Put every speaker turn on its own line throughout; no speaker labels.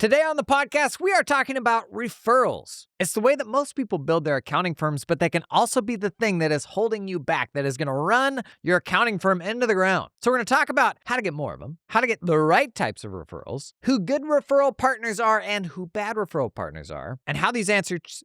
Today on the podcast, we are talking about referrals. It's the way that most people build their accounting firms, but they can also be the thing that is holding you back, that is going to run your accounting firm into the ground. So we're going to talk about how to get more of them, how to get the right types of referrals, who good referral partners are and who bad referral partners are, and how these answers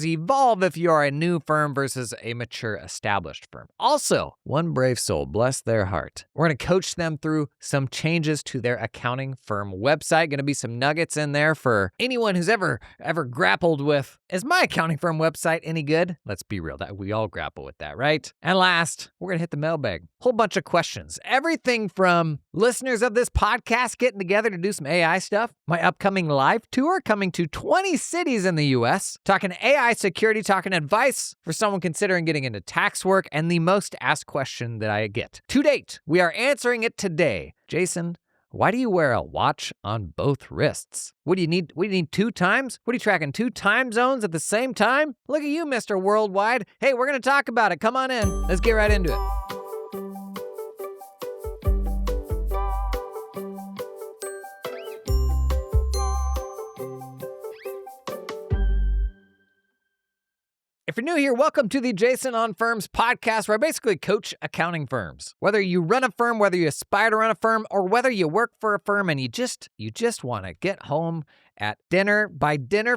evolve if you are a new firm versus a mature established firm. Also, one brave soul, bless their heart. We're going to coach them through some changes to their accounting firm website. Going to be some nuggets in there for anyone who's ever grappled with, is my accounting firm website any good? Let's be real, that we all grapple with that, right? And last, we're going to hit the mailbag. Whole bunch of questions. Everything from listeners of this podcast getting together to do some AI stuff, my upcoming live tour coming to 20 cities in the US, talking AI security, talking advice for someone considering getting into tax work, and the most asked question that I get. To date, we are answering it today. Jason, why do you wear a watch on both wrists? What do you need? We need 2 times? What are you tracking, 2 time zones at the same time? Look at you, Mr. Worldwide. Hey, we're going to talk about it. Come on in. Let's get right into it. If you're new here, welcome to the Jason on Firms podcast, where I basically coach accounting firms. Whether you run a firm, whether you aspire to run a firm, or whether you work for a firm and you just want to get home at dinner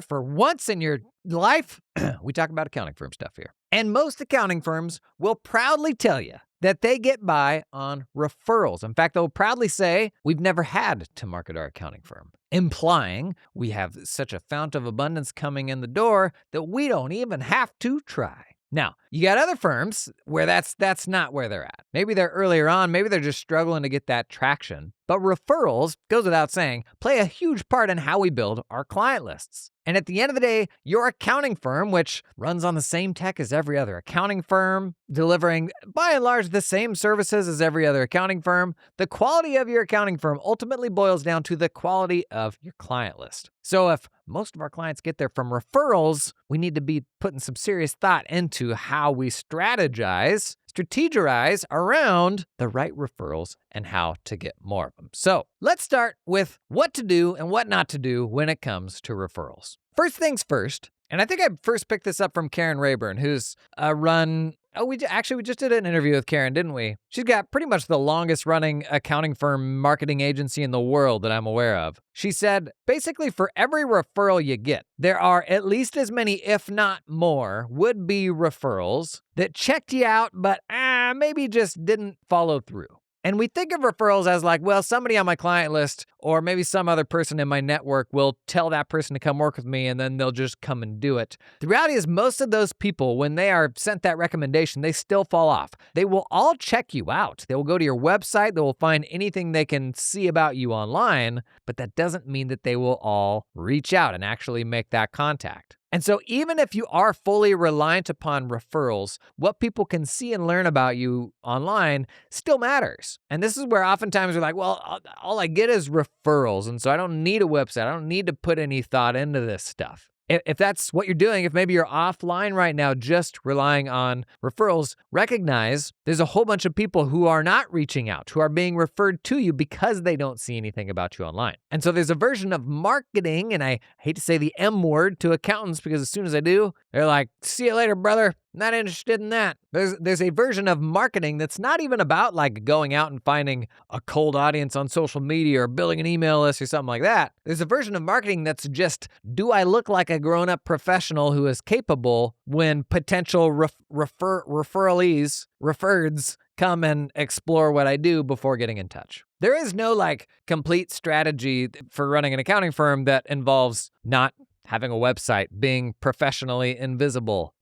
for once in your life, we talk about accounting firm stuff here. And most accounting firms will proudly tell you that they get by on referrals. In fact, they'll proudly say, we've never had to market our accounting firm, implying we have such a fount of abundance coming in the door that we don't even have to try. Now, you got other firms where that's not where they're at. Maybe they're earlier on, maybe they're just struggling to get that traction. But referrals, goes without saying, play a huge part in how we build our client lists. And at the end of the day, your accounting firm, which runs on the same tech as every other accounting firm, delivering by and large the same services as every other accounting firm, the quality of your accounting firm ultimately boils down to the quality of your client list. So if most of our clients get there from referrals, we need to be putting some serious thought into how we strategize around the right referrals and how to get more of them. So let's start with what to do and what not to do when it comes to referrals. First things first, and I think I first picked this up from Karen Rayburn, who's we just did an interview with Karen, didn't we? She's got pretty much the longest running accounting firm marketing agency in the world that I'm aware of. She said, basically for every referral you get, there are at least as many, if not more, would-be referrals that checked you out, but maybe just didn't follow through. And we think of referrals as like, well, somebody on my client list or maybe some other person in my network will tell that person to come work with me and then they'll just come and do it. The reality is most of those people, when they are sent that recommendation, they still fall off. They will all check you out. They will go to your website. They will find anything they can see about you online, but that doesn't mean that they will all reach out and actually make that contact. And so even if you are fully reliant upon referrals, what people can see and learn about you online still matters. And this is where oftentimes we're like, well, all I get is referrals. And so I don't need a website. I don't need to put any thought into this stuff. If that's what you're doing, if maybe you're offline right now just relying on referrals, recognize there's a whole bunch of people who are not reaching out, who are being referred to you because they don't see anything about you online. And so there's a version of marketing, and I hate to say the M word to accountants because as soon as I do, they're like, see you later, brother. Not interested in that. There's a version of marketing that's not even about like going out and finding a cold audience on social media or building an email list or something like that. There's a version of marketing that's just, do I look like a grown-up professional who is capable when potential referreds come and explore what I do before getting in touch. There is no like complete strategy for running an accounting firm that involves not having a website, being professionally invisible.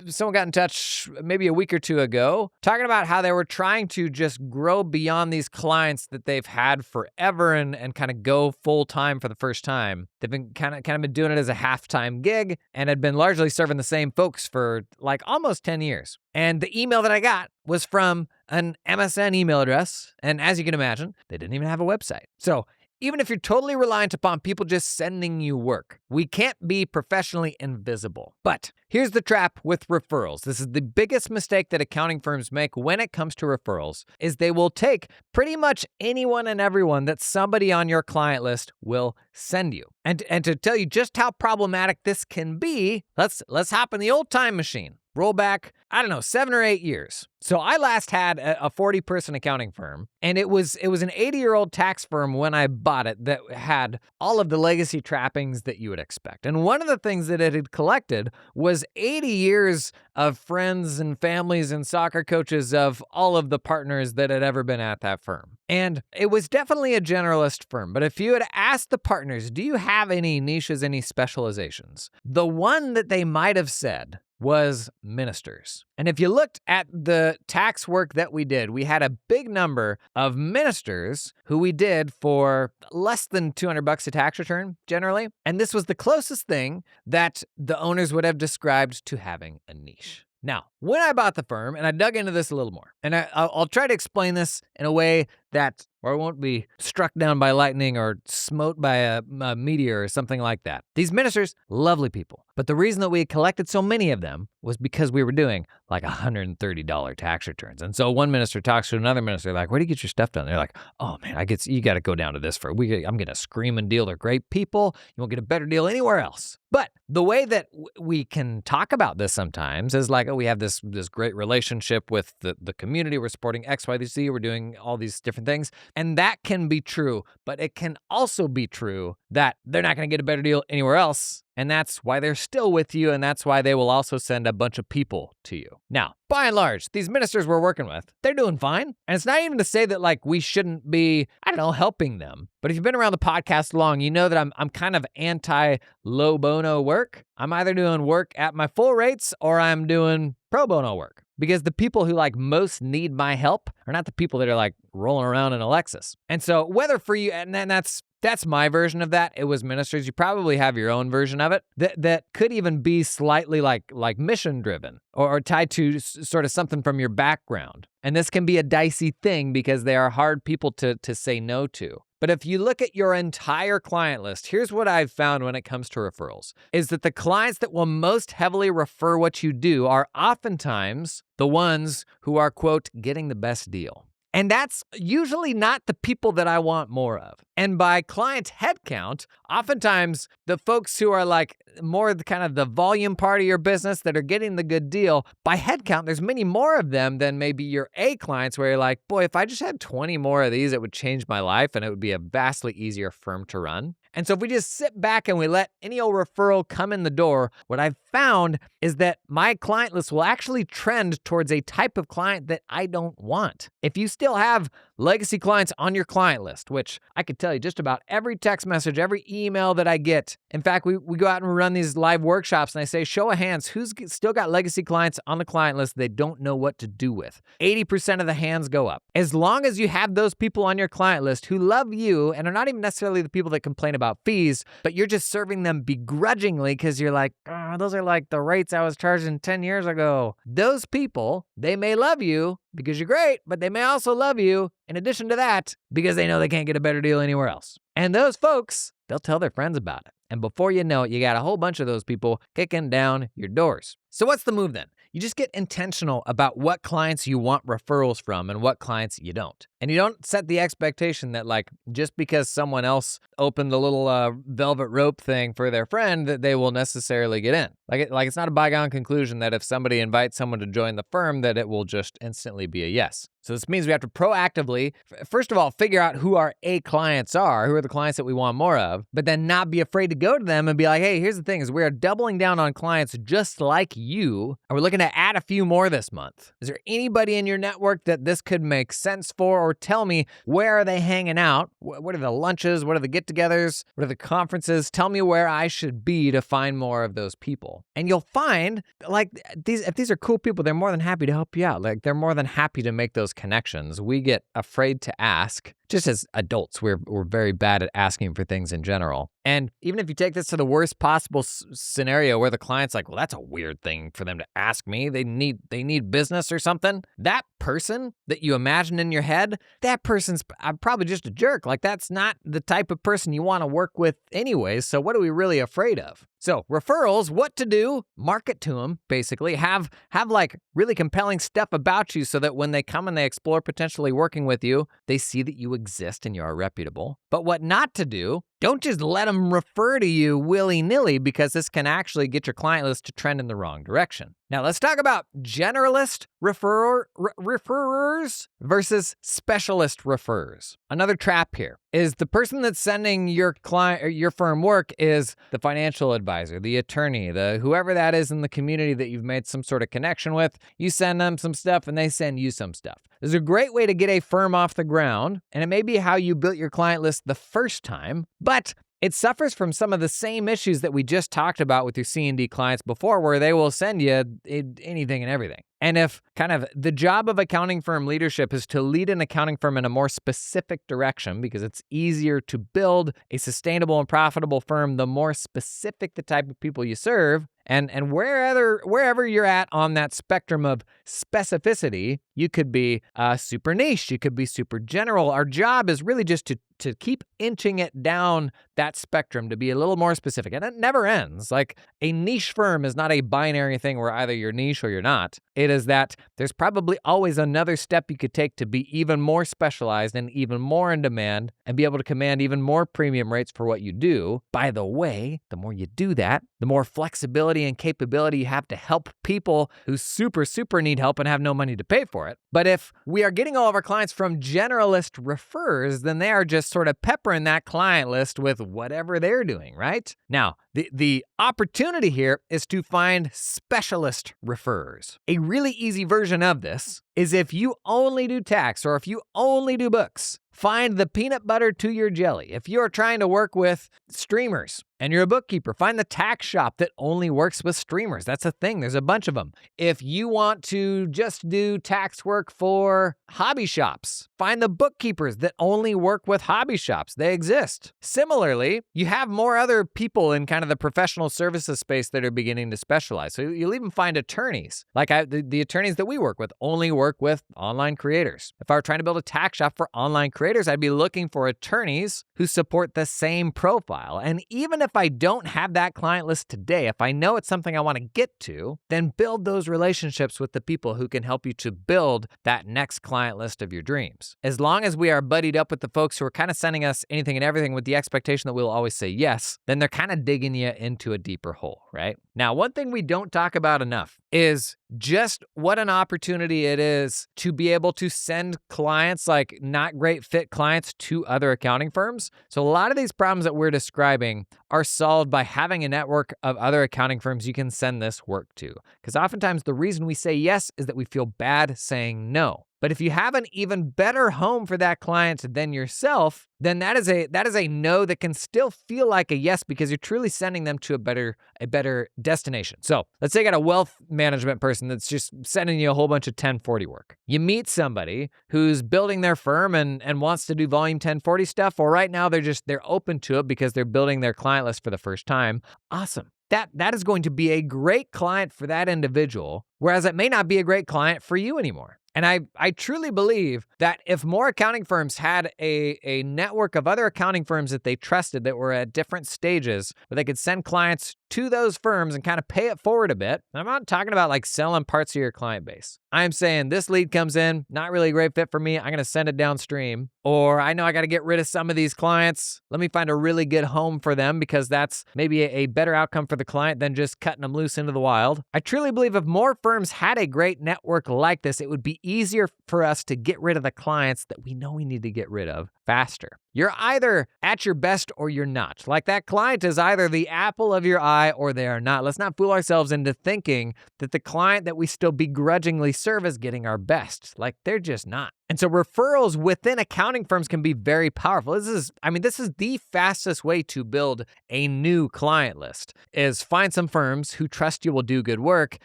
Someone got in touch maybe a week or two ago talking about how they were trying to just grow beyond these clients that they've had forever and kind of go full time for the first time. They've been kind of been doing it as a half-time gig and had been largely serving the same folks for like almost 10 years. And the email that I got was from an MSN email address. And as you can imagine, they didn't even have a website. So even if you're totally reliant upon people just sending you work. We can't be professionally invisible. But here's the trap with referrals. This is the biggest mistake that accounting firms make when it comes to referrals, is they will take pretty much anyone and everyone that somebody on your client list will send you. And to tell you just how problematic this can be, let's hop in the old time machine. Roll back, 7 or 8 years. So I last had a 40-person accounting firm, and it was an 80-year-old tax firm when I bought it that had all of the legacy trappings that you would expect. And one of the things that it had collected was 80 years of friends and families and soccer coaches of all of the partners that had ever been at that firm. And it was definitely a generalist firm, but if you had asked the partners, do you have any niches, any specializations? The one that they might have said was ministers. And if you looked at the tax work that we did, we had a big number of ministers who we did for less than $200 a tax return, generally. And this was the closest thing that the owners would have described to having a niche. Now, when I bought the firm, and I dug into this a little more, and I'll try to explain this in a way that or won't be struck down by lightning or smote by a meteor or something like that. These ministers, lovely people. But the reason that we collected so many of them was because we were doing like $130 tax returns. And so one minister talks to another minister, like, where do you get your stuff done? They're like, oh man, you got to go down to this firm. I'm getting a screaming deal. They're great people. You won't get a better deal anywhere else. But the way that we can talk about this sometimes is like, oh, we have this great relationship with the community. We're supporting XYZ. We're doing all these different things. And that can be true, but it can also be true that they're not going to get a better deal anywhere else. And that's why they're still with you, and that's why they will also send a bunch of people to you. Now, by and large, these ministers we're working with, they're doing fine. And it's not even to say that like we shouldn't be, helping them. But if you've been around the podcast long, you know that I'm kind of anti-low bono work. I'm either doing work at my full rates or I'm doing pro bono work. Because the people who like most need my help are not the people that are like rolling around in a Lexus. And so whether for you, and then that's my version of that. It was ministers. You probably have your own version of it that could even be slightly like mission driven or tied to sort of something from your background. And this can be a dicey thing because they are hard people to say no to. But if you look at your entire client list, here's what I've found when it comes to referrals, is that the clients that will most heavily refer what you do are oftentimes the ones who are, quote, getting the best deal. And that's usually not the people that I want more of. And by client headcount, oftentimes the folks who are like more the kind of the volume part of your business that are getting the good deal, by headcount, there's many more of them than maybe your A clients where you're like, boy, if I just had 20 more of these, it would change my life and it would be a vastly easier firm to run. And so if we just sit back and we let any old referral come in the door, what I've found is that my client list will actually trend towards a type of client that I don't want. If you still have legacy clients on your client list, which I could tell you just about every text message, every email that I get. In fact, we go out and we run these live workshops and I say, show of hands, who's still got legacy clients on the client list they don't know what to do with? 80% of the hands go up. As long as you have those people on your client list who love you and are not even necessarily the people that complain about fees, but you're just serving them begrudgingly because you're like, oh, those are like the rates I was charging 10 years ago. Those people, they may love you because you're great, but they may also love you in addition to that because they know they can't get a better deal anywhere else. And those folks, they'll tell their friends about it. And before you know it, you got a whole bunch of those people kicking down your doors. So what's the move then? You just get intentional about what clients you want referrals from and what clients you don't. And you don't set the expectation that like just because someone else opened the little velvet rope thing for their friend that they will necessarily get in. Like it's not a bygone conclusion that if somebody invites someone to join the firm that it will just instantly be a yes. So this means we have to proactively, first of all, figure out who our A clients are, who are the clients that we want more of, but then not be afraid to go to them and be like, hey, here's the thing is we are doubling down on clients just like you, and we're looking to add a few more this month. Is there anybody in your network that this could make sense for, or tell me where are they hanging out? What are the lunches? What are the get-togethers? What are the conferences? Tell me where I should be to find more of those people. And you'll find like if these are cool people, they're more than happy to help you out. Like they're more than happy to make those connections. We get afraid to ask. Just as adults, we're very bad at asking for things in general. And even if you take this to the worst possible scenario where the client's like, well, that's a weird thing for them to ask me. They need business or something. That person that you imagine in your head, that person's probably just a jerk. Like, that's not the type of person you want to work with anyways. So what are we really afraid of? So referrals, what to do, market to them, basically. Have like really compelling stuff about you so that when they come and they explore potentially working with you, they see that you exist and you are reputable. But what not to do, don't just let them refer to you willy-nilly, because this can actually get your client list to trend in the wrong direction. Now, let's talk about generalist referrers versus specialist referrers. Another trap here is the person that's sending your client or your firm work is the financial advisor, the attorney, the whoever that is in the community that you've made some sort of connection with. You send them some stuff and they send you some stuff. This is a great way to get a firm off the ground, and it may be how you built your client list the first time, but it suffers from some of the same issues that we just talked about with your C&D clients before, where they will send you anything and everything. And if kind of the job of accounting firm leadership is to lead an accounting firm in a more specific direction, because it's easier to build a sustainable and profitable firm the more specific the type of people you serve, and wherever you're at on that spectrum of specificity, you could be super niche, you could be super general. Our job is really just to keep inching it down that spectrum to be a little more specific. And it never ends. Like, a niche firm is not a binary thing where either you're niche or you're not. It is that there's probably always another step you could take to be even more specialized and even more in demand and be able to command even more premium rates for what you do. By the way, the more you do that, the more flexibility and capability you have to help people who super, super need help and have no money to pay for it. But if we are getting all of our clients from generalist refers, then they are just sort of peppering that client list with whatever they're doing, right? Now, the opportunity here is to find specialist refers. A really easy version of this is if you only do tax or if you only do books, find the peanut butter to your jelly. If you're trying to work with streamers and you're a bookkeeper, find the tax shop that only works with streamers. That's a thing. There's a bunch of them. If you want to just do tax work for hobby shops, find the bookkeepers that only work with hobby shops. They exist. Similarly, you have more other people in kind of the professional services space that are beginning to specialize. So you'll even find attorneys. Like the attorneys that we work with only work with online creators. If I were trying to build a tax shop for online creators, I'd be looking for attorneys who support the same profile. And even if I don't have that client list today, if I know it's something I want to get to, then build those relationships with the people who can help you to build that next client list of your dreams. As long as we are buddied up with the folks who are kind of sending us anything and everything with the expectation that we'll always say yes, then they're kind of digging you into a deeper hole, right? Now, one thing we don't talk about enough is just what an opportunity it is to be able to send clients, like not great fit clients, to other accounting firms. So a lot of these problems that we're describing are solved by having a network of other accounting firms you can send this work to. Because oftentimes the reason we say yes is that we feel bad saying no. But if you have an even better home for that client than yourself, then that is a no that can still feel like a yes, because you're truly sending them to a better destination. So let's say you got a wealth management person that's just sending you a whole bunch of 1040 work. You meet somebody who's building their firm and wants to do volume 1040 stuff. Well, right now they're open to it because they're building their client list for the first time. Awesome. That is going to be a great client for that individual, whereas it may not be a great client for you anymore. And I truly believe that if more accounting firms had a network of other accounting firms that they trusted that were at different stages, where they could send clients to those firms and kind of pay it forward a bit. And I'm not talking about like selling parts of your client base. I'm saying this lead comes in, not really a great fit for me. I'm going to send it downstream. Or I know I got to get rid of some of these clients. Let me find a really good home for them, because that's maybe a better outcome for the client than just cutting them loose into the wild. I truly believe if more firms had a great network like this, it would be easier for us to get rid of the clients that we know we need to get rid of faster. You're either at your best or you're not. Like, that client is either the apple of your eye or they are not. Let's not fool ourselves into thinking that the client that we still begrudgingly serve is getting our best. Like, they're just not. And so referrals within accounting firms can be very powerful. This is the fastest way to build a new client list is find some firms who trust you will do good work,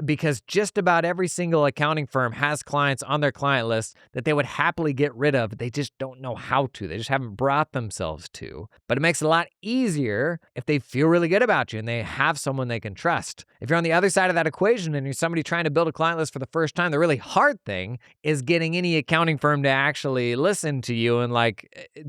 because just about every single accounting firm has clients on their client list that they would happily get rid of. They just don't know how to. They just haven't brought themselves to. But it makes it a lot easier if they feel really good about you and they have someone they can trust. If you're on the other side of that equation and you're somebody trying to build a client list for the first time, the really hard thing is getting any accounting firm to actually listen to you and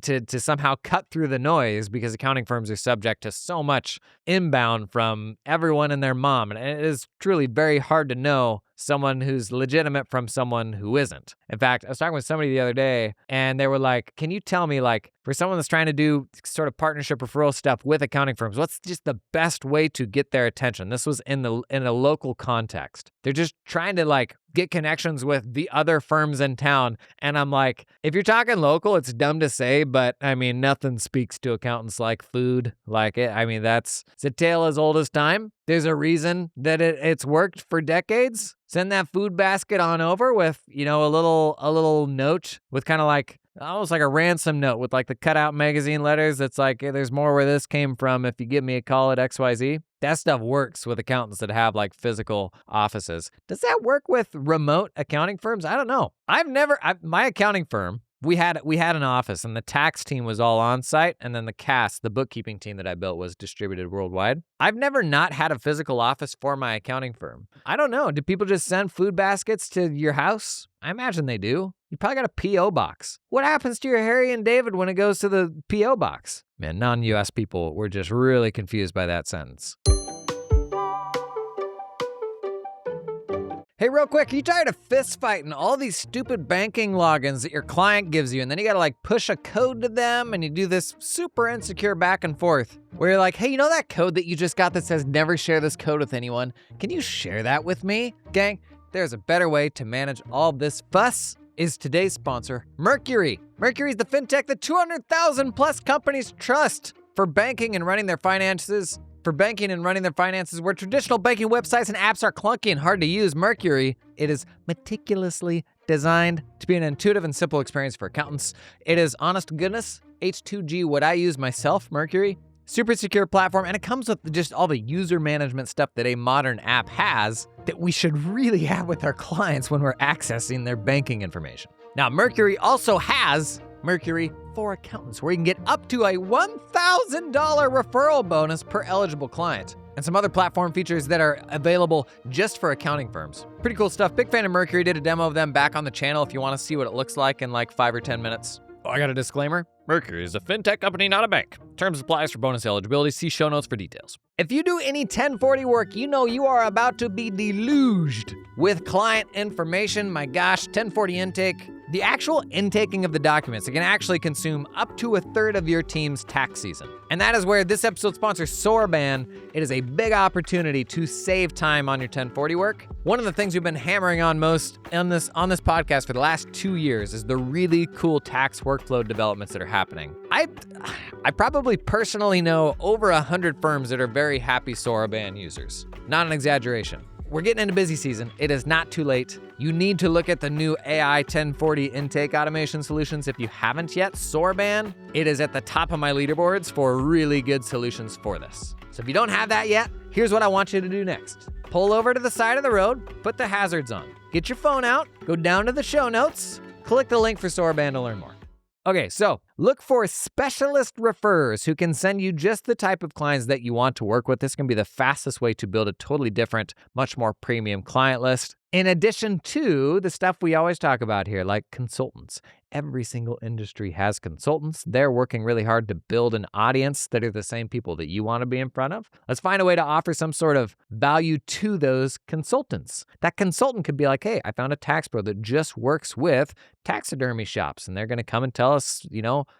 to somehow cut through the noise, because accounting firms are subject to so much inbound from everyone and their mom. And it is truly very hard to know someone who's legitimate from someone who isn't. In fact, I was talking with somebody the other day and they were like, can you tell me, for someone that's trying to do sort of partnership referral stuff with accounting firms, what's just the best way to get their attention? This was in a local context. They're just trying to get connections with the other firms in town. And I'm like, if you're talking local, it's dumb to say, but nothing speaks to accountants like food. It's a tale as old as time. There's a reason that it's worked for decades. Send that food basket on over with, a little note with kind of almost like a ransom note with the cutout magazine letters. That's hey, there's more where this came from if you give me a call at XYZ. That stuff works with accountants that have physical offices. Does that work with remote accounting firms? I don't know. My accounting firm, we had an office and the tax team was all on site, and then the bookkeeping team that I built, was distributed worldwide. I've never not had a physical office for my accounting firm. I don't know. Do people just send food baskets to your house? I imagine they do. You probably got a P.O. box. What happens to your Harry and David when it goes to the P.O. box? Man, non-US people were just really confused by that sentence. Hey, real quick, are you tired of fist fighting all these stupid banking logins that your client gives you, and then you gotta push a code to them, and you do this super insecure back and forth where you're like, hey, you know that code that you just got that says never share this code with anyone? Can you share that with me? Gang, there's a better way to manage all this fuss. Is today's sponsor, Mercury. Mercury is the fintech that 200,000 plus companies trust for banking and running their finances. Where traditional banking websites and apps are clunky and hard to use, Mercury, it is meticulously designed to be an intuitive and simple experience for accountants. It is, honest to goodness, H2G, what I use myself, Mercury. Super secure platform, and it comes with just all the user management stuff that a modern app has that we should really have with our clients when we're accessing their banking information. Now, Mercury also has Mercury for Accountants, where you can get up to a $1,000 referral bonus per eligible client, and some other platform features that are available just for accounting firms. Pretty cool stuff. Big fan of Mercury. Did a demo of them back on the channel if you want to see what it looks like in 5 or 10 minutes. Oh, I got a disclaimer. Mercury is a fintech company, not a bank. Terms applies for bonus eligibility. See show notes for details. If you do any 1040 work, you know you are about to be deluged with client information. My gosh, 1040 intake. The actual intaking of the documents, it can actually consume up to a third of your team's tax season. And that is where this episode sponsor, Sorban, it is a big opportunity to save time on your 1040 work. One of the things we've been hammering on most on this podcast for the last 2 years is the really cool tax workflow developments that are happening. I probably personally know over 100 firms that are very happy Sorban users. Not an exaggeration. We're getting into busy season. It is not too late. You need to look at the new AI 1040 intake automation solutions. If you haven't yet, Sorban, it is at the top of my leaderboards for really good solutions for this. So if you don't have that yet, here's what I want you to do next. Pull over to the side of the road, put the hazards on. Get your phone out, go down to the show notes, click the link for Sorban to learn more. Okay, so look for specialist referrers who can send you just the type of clients that you want to work with. This can be the fastest way to build a totally different, much more premium client list. In addition to the stuff we always talk about here, like consultants. Every single industry has consultants. They're working really hard to build an audience that are the same people that you want to be in front of. Let's find a way to offer some sort of value to those consultants. That consultant could be like, hey, I found a tax pro that just works with taxidermy shops, and they're going to come and tell us,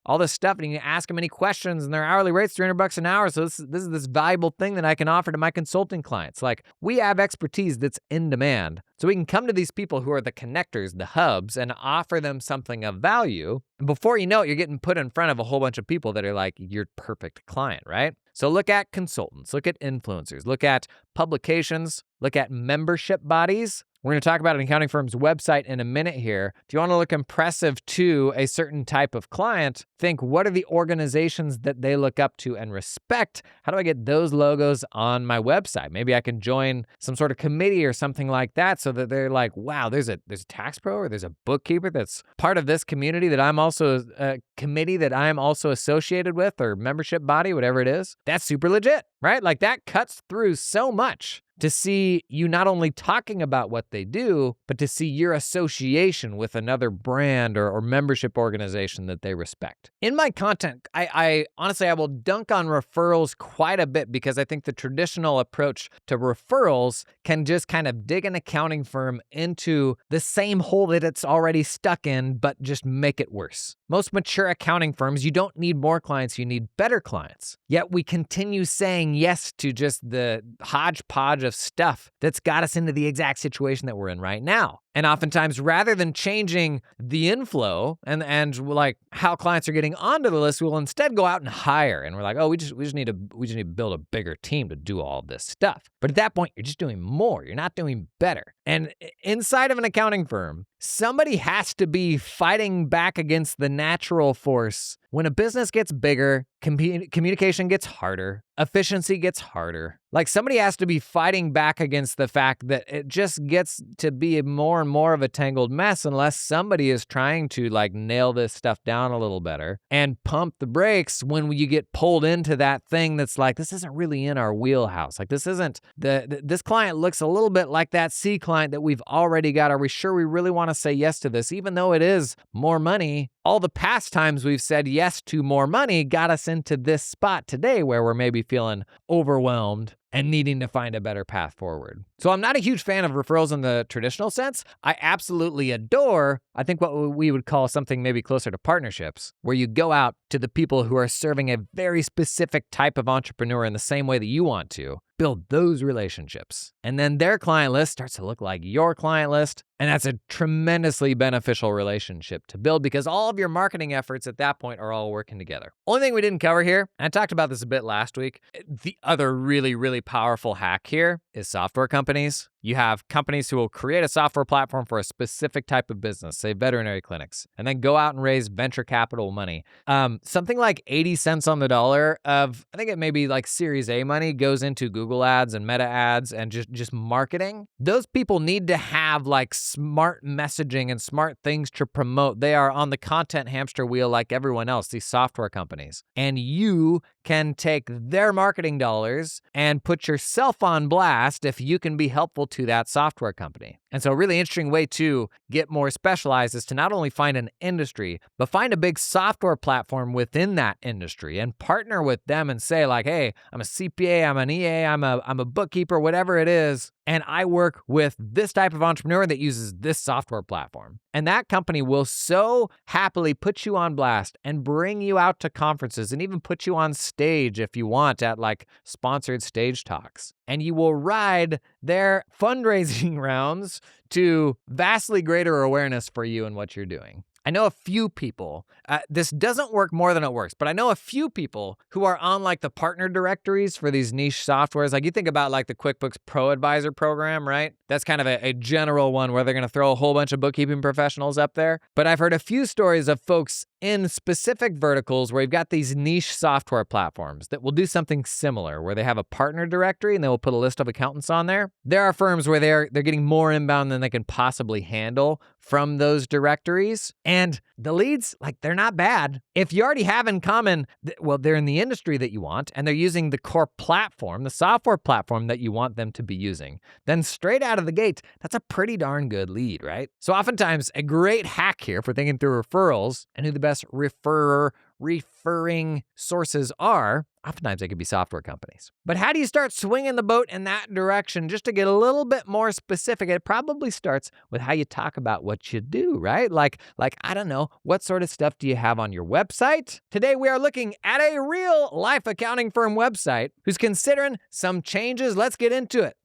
all this stuff, and you can ask them any questions, and their hourly rate's $300 an hour. So this is this valuable thing that I can offer to my consulting clients. We have expertise that's in demand. So we can come to these people who are the connectors, the hubs, and offer them something of value. And before you know it, you're getting put in front of a whole bunch of people that are like your perfect client, right? So look at consultants, look at influencers, look at publications, look at membership bodies, We're going to talk about an accounting firm's website in a minute here. If you want to look impressive to a certain type of client, think what are the organizations that they look up to and respect? How do I get those logos on my website? Maybe I can join some sort of committee or something like that so that they're like, wow, there's a tax pro or there's a bookkeeper that's part of this community that I'm also a committee that I'm also associated with, or membership body, whatever it is. That's super legit, right? Like that cuts through so much to see you not only talking about what they do, but to see your association with another brand or membership organization that they respect. In my content, I honestly, I will dunk on referrals quite a bit because I think the traditional approach to referrals can just kind of dig an accounting firm into the same hole that it's already stuck in, but just make it worse. Most mature accounting firms, you don't need more clients, you need better clients. Yet we continue saying yes to just the hodgepodge of stuff that's got us into the exact situation that we're in right now. And oftentimes, rather than changing the inflow and like how clients are getting onto the list, we'll instead go out and hire. And we're like, oh, we just need to build a bigger team to do all this stuff. But at that point, you're just doing more. You're not doing better. And inside of an accounting firm, somebody has to be fighting back against the natural force. When a business gets bigger, communication gets harder, efficiency gets harder. Like somebody has to be fighting back against the fact that it just gets to be more and more of a tangled mess unless somebody is trying to like nail this stuff down a little better and pump the brakes when you get pulled into that thing that's like, this isn't really in our wheelhouse. Like this isn't, this client looks a little bit like that C client that we've already got. Are we sure we really want to say yes to this? Even though it is more money, all the past times we've said yes to more money got us into this spot today where we're maybe feeling overwhelmed and needing to find a better path forward. So I'm not a huge fan of referrals in the traditional sense. I absolutely adore, I think what we would call something maybe closer to partnerships, where you go out to the people who are serving a very specific type of entrepreneur in the same way that you want to. Build those relationships. And then their client list starts to look like your client list. And that's a tremendously beneficial relationship to build because all of your marketing efforts at that point are all working together. Only thing we didn't cover here, and I talked about this a bit last week, the other really, really powerful hack here is software companies. You have companies who will create a software platform for a specific type of business, say veterinary clinics, and then go out and raise venture capital money. Something like 80 cents on the dollar of, I think it may be like Series A money goes into Google ads and Meta ads and just marketing. Those people need to have like smart messaging and smart things to promote. They are on the content hamster wheel like everyone else, these software companies. And you can take their marketing dollars and put yourself on blast if you can be helpful to that software company. And so a really interesting way to get more specialized is to not only find an industry, but find a big software platform within that industry and partner with them and say like, hey, I'm a CPA, I'm an EA, I'm a bookkeeper, whatever it is. And I work with this type of entrepreneur that uses this software platform. And that company will so happily put you on blast and bring you out to conferences and even put you on stage if you want at like sponsored stage talks. And you will ride their fundraising rounds to vastly greater awareness for you and what you're doing. I know a few people, this doesn't work more than it works, but I know a few people who are on like the partner directories for these niche softwares. Like you think about like the QuickBooks Pro Advisor program, right? That's kind of a general one where they're going to throw a whole bunch of bookkeeping professionals up there. But I've heard a few stories of folks in specific verticals where you've got these niche software platforms that will do something similar, where they have a partner directory and they will put a list of accountants on there. There are firms where they're getting more inbound than they can possibly handle from those directories. And the leads, like they're not bad. If you already have in common, well, they're in the industry that you want and they're using the core platform, the software platform that you want them to be using, then straight out of the gate, that's a pretty darn good lead, right? So oftentimes a great hack here for thinking through referrals and who the best referring sources are, oftentimes they could be software companies. But how do you start swinging the boat in that direction? Just to get a little bit more specific, it probably starts with how you talk about what you do, right? Like I don't know, what sort of stuff do you have on your website? Today we are looking at a real life accounting firm website who's considering some changes. Let's get into it.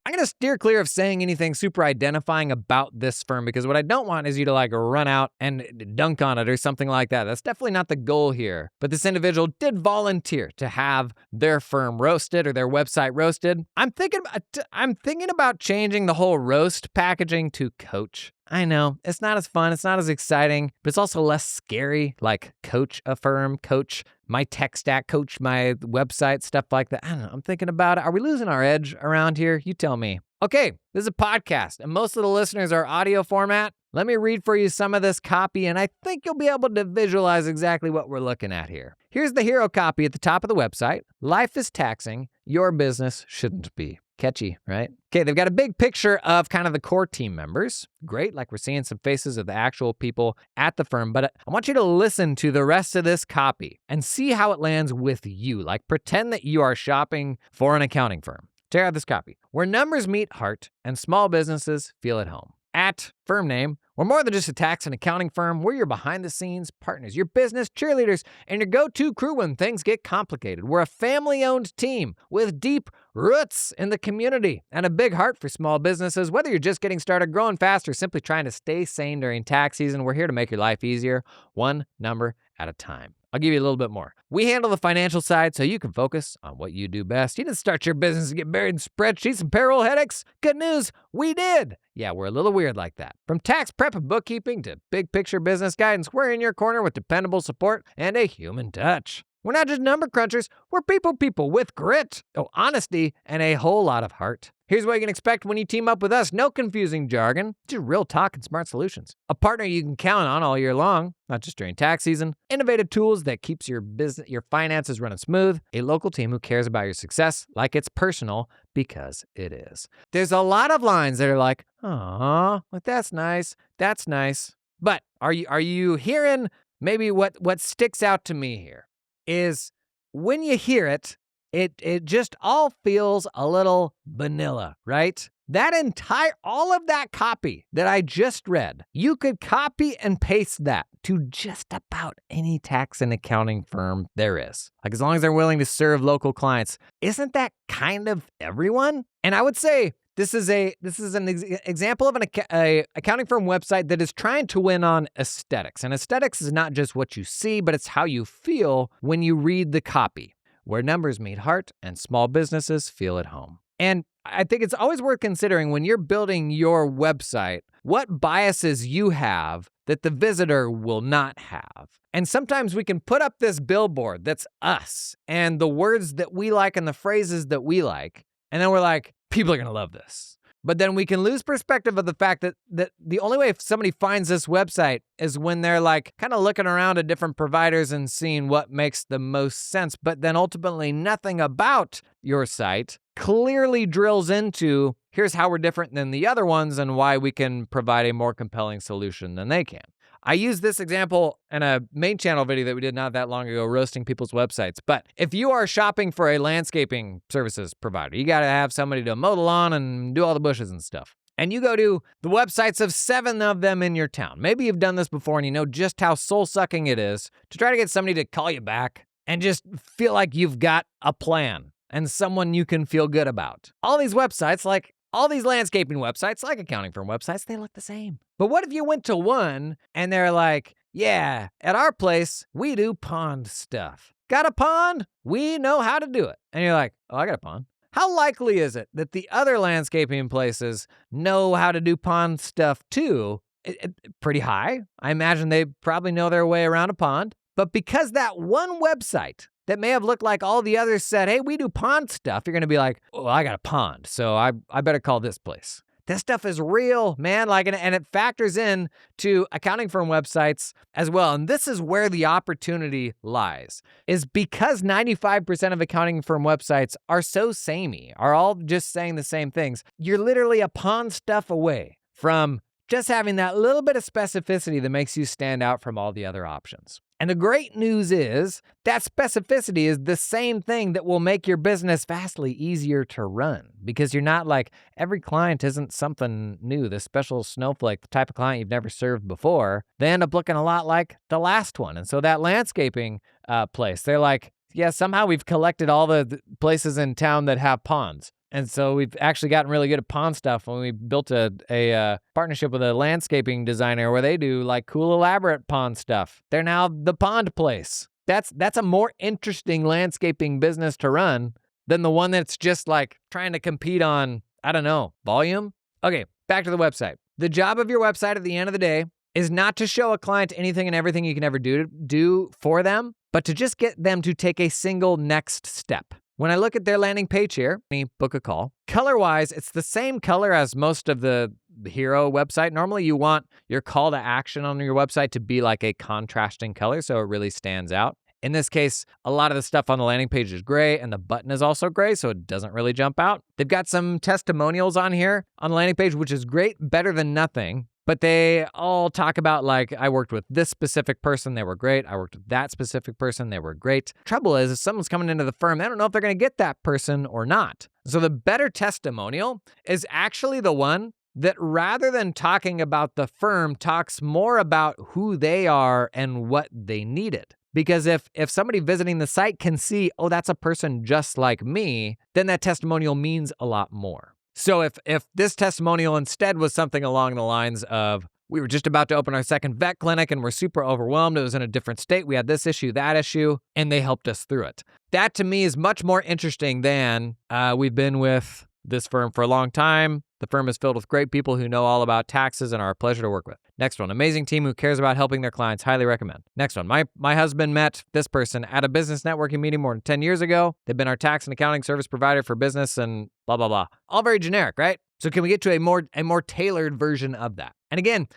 I'm going to steer clear of saying anything super identifying about this firm because what I don't want is you to like run out and dunk on it or something like that. That's definitely not the goal here. But this individual did volunteer to have their firm roasted or their website roasted. I'm thinking about changing the whole roast packaging to coach. I know, it's not as fun, it's not as exciting, but it's also less scary, like coach a firm, coach my tech stack, coach my website, stuff like that. I don't know, I'm thinking about it. Are we losing our edge around here? You tell me. Okay, this is a podcast, and most of the listeners are audio format. Let me read for you some of this copy, and I think you'll be able to visualize exactly what we're looking at here. Here's the hero copy at the top of the website. Life is taxing. Your business shouldn't be. Catchy, right? Okay, they've got a big picture of kind of the core team members. Great, like we're seeing some faces of the actual people at the firm, but I want you to listen to the rest of this copy and see how it lands with you. Like pretend that you are shopping for an accounting firm. Check out this copy. Where numbers meet heart and small businesses feel at home. At firm name, we're more than just a tax and accounting firm. We're your behind-the-scenes partners, your business cheerleaders, and your go-to crew when things get complicated. We're a family-owned team with deep roots in the community and a big heart for small businesses. Whether you're just getting started, growing fast, or simply trying to stay sane during tax season, we're here to make your life easier, one number at a time. I'll give you a little bit more. We handle the financial side so you can focus on what you do best. You didn't start your business and get buried in spreadsheets and payroll headaches. Good news, we did. Yeah, we're a little weird like that. From tax prep and bookkeeping to big picture business guidance, we're in your corner with dependable support and a human touch. We're not just number crunchers, we're people with grit, honesty, and a whole lot of heart. Here's what you can expect when you team up with us. No confusing jargon, just real talk and smart solutions. A partner you can count on all year long, not just during tax season. Innovative tools that keeps your business, your finances running smooth. A local team who cares about your success like it's personal because it is. There's a lot of lines that are like, "Aw, like that's nice, that's nice." But are you hearing maybe what sticks out to me here is when you hear it, it just all feels a little vanilla, right? All of that copy that I just read, you could copy and paste that to just about any tax and accounting firm there is. Like as long as they're willing to serve local clients, isn't that kind of everyone? And I would say this is an example of an accounting firm website that is trying to win on aesthetics. And aesthetics is not just what you see, but it's how you feel when you read the copy. Where numbers meet heart and small businesses feel at home. And I think it's always worth considering when you're building your website, what biases you have that the visitor will not have. And sometimes we can put up this billboard that's us and the words that we like and the phrases that we like. And then we're like, people are going to love this. But then we can lose perspective of the fact that the only way if somebody finds this website is when they're like kind of looking around at different providers and seeing what makes the most sense. But then ultimately nothing about your site clearly drills into here's how we're different than the other ones and why we can provide a more compelling solution than they can. I used this example in a main channel video that we did not that long ago, roasting people's websites. But if you are shopping for a landscaping services provider, you got to have somebody to mow the lawn and do all the bushes and stuff. And you go to the websites of 7 of them in your town. Maybe you've done this before and you know just how soul-sucking it is to try to get somebody to call you back and just feel like you've got a plan and someone you can feel good about. All these websites, like all these landscaping websites, like accounting firm websites, they look the same. But what if you went to one and they're like, yeah, at our place, we do pond stuff. Got a pond? We know how to do it. And you're like, oh, I got a pond. How likely is it that the other landscaping places know how to do pond stuff too? Pretty high. I imagine they probably know their way around a pond. But because that one website that may have looked like all the others said, hey, we do pond stuff, you're going to be like, oh, I got a pond, so I better call this place. This stuff is real, man, and it factors in to accounting firm websites as well. And this is where the opportunity lies, is because 95% of accounting firm websites are so samey, are all just saying the same things. You're literally a pond stuff away from just having that little bit of specificity that makes you stand out from all the other options. And the great news is that specificity is the same thing that will make your business vastly easier to run, because you're not like, every client isn't something new, this special snowflake, the type of client you've never served before. They end up looking a lot like the last one. And so that landscaping place, they're like, yeah, somehow we've collected all the places in town that have ponds. And so we've actually gotten really good at pond stuff when we built a partnership with a landscaping designer where they do like cool, elaborate pond stuff. They're now the pond place. That's a more interesting landscaping business to run than the one that's just like trying to compete on, I don't know, volume. Okay, back to the website. The job of your website at the end of the day is not to show a client anything and everything you can ever do for them, but to just get them to take a single next step. When I look at their landing page here, book a call, color-wise, it's the same color as most of the hero website. Normally, you want your call to action on your website to be like a contrasting color so it really stands out. In this case, a lot of the stuff on the landing page is gray and the button is also gray, so it doesn't really jump out. They've got some testimonials on here on the landing page, which is great, better than nothing. But they all talk about like, I worked with this specific person, they were great. I worked with that specific person, they were great. Trouble is, if someone's coming into the firm, they don't know if they're going to get that person or not. So the better testimonial is actually the one that rather than talking about the firm, talks more about who they are and what they needed. Because if somebody visiting the site can see, oh, that's a person just like me, then that testimonial means a lot more. So if this testimonial instead was something along the lines of, we were just about to open our second vet clinic and we're super overwhelmed. It was in a different state. We had this issue, that issue, and they helped us through it. That to me is much more interesting than we've been with this firm for a long time. The firm is filled with great people who know all about taxes and are a pleasure to work with. Next one, amazing team who cares about helping their clients. Highly recommend. Next one, my husband met this person at a business networking meeting more than 10 years ago. They've been our tax and accounting service provider for business and blah, blah, blah. All very generic, right? So can we get to a more tailored version of that? And again,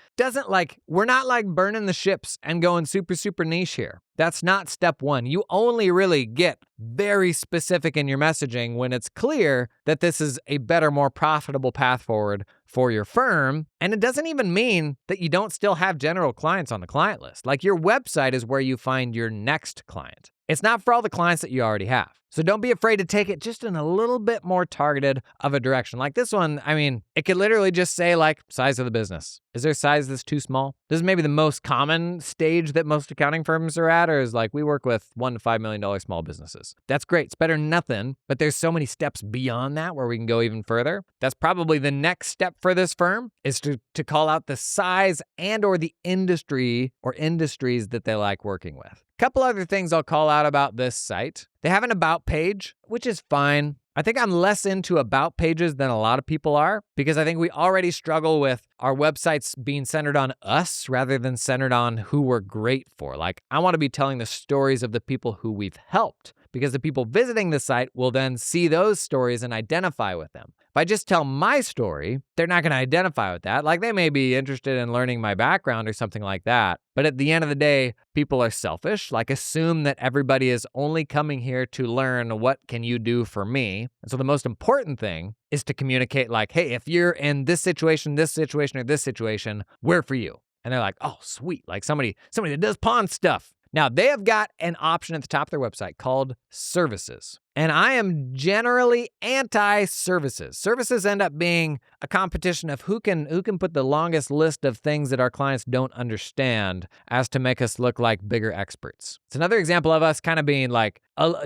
we're not like burning the ships and going super, super niche here. That's not step one. You only really get very specific in your messaging when it's clear that this is a better, more profitable path forward for your firm. And it doesn't even mean that you don't still have general clients on the client list. Like your website is where you find your next client. It's not for all the clients that you already have. So don't be afraid to take it just in a little bit more targeted of a direction. Like this one, I mean, it could literally just say like size of the business. Is there a size that's too small? This is maybe the most common stage that most accounting firms are at, or is like we work with $1 to $5 million small businesses. That's great. It's better than nothing, but there's so many steps beyond that where we can go even further. That's probably the next step for this firm is to call out the size and or the industry or industries that they like working with. Couple other things I'll call out about this site. They have an about page, which is fine. I think I'm less into about pages than a lot of people are because I think we already struggle with our websites being centered on us rather than centered on who we're great for. Like, I want to be telling the stories of the people who we've helped because the people visiting the site will then see those stories and identify with them. If I just tell my story, they're not going to identify with that. Like, they may be interested in learning my background or something like that. But at the end of the day, people are selfish. Like, assume that everybody is only coming here to learn what can you do for me. And so the most important thing is to communicate like, hey, if you're in this situation, or this situation, we're for you. And they're like, oh, sweet. Like somebody that does pond stuff. Now, they have got an option at the top of their website called services. And I am generally anti-services. Services end up being a competition of who can put the longest list of things that our clients don't understand as to make us look like bigger experts. It's another example of us kind of being like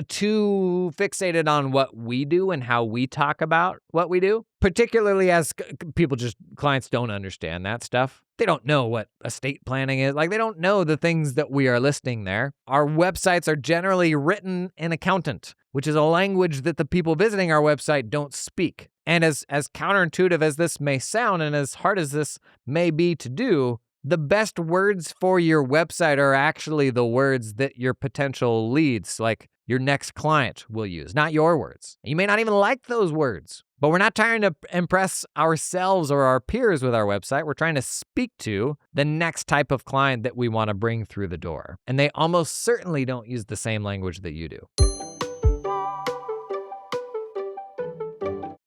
too fixated on what we do and how we talk about what we do, particularly as clients don't understand that stuff. They don't know what estate planning is. Like, they don't know the things that we are listing there. Our websites are generally written in accountant, which is a language that the people visiting our website don't speak. And as counterintuitive as this may sound and as hard as this may be to do, the best words for your website are actually the words that your potential leads, like your next client, will use, not your words. You may not even like those words, but we're not trying to impress ourselves or our peers with our website. We're trying to speak to the next type of client that we want to bring through the door. And they almost certainly don't use the same language that you do.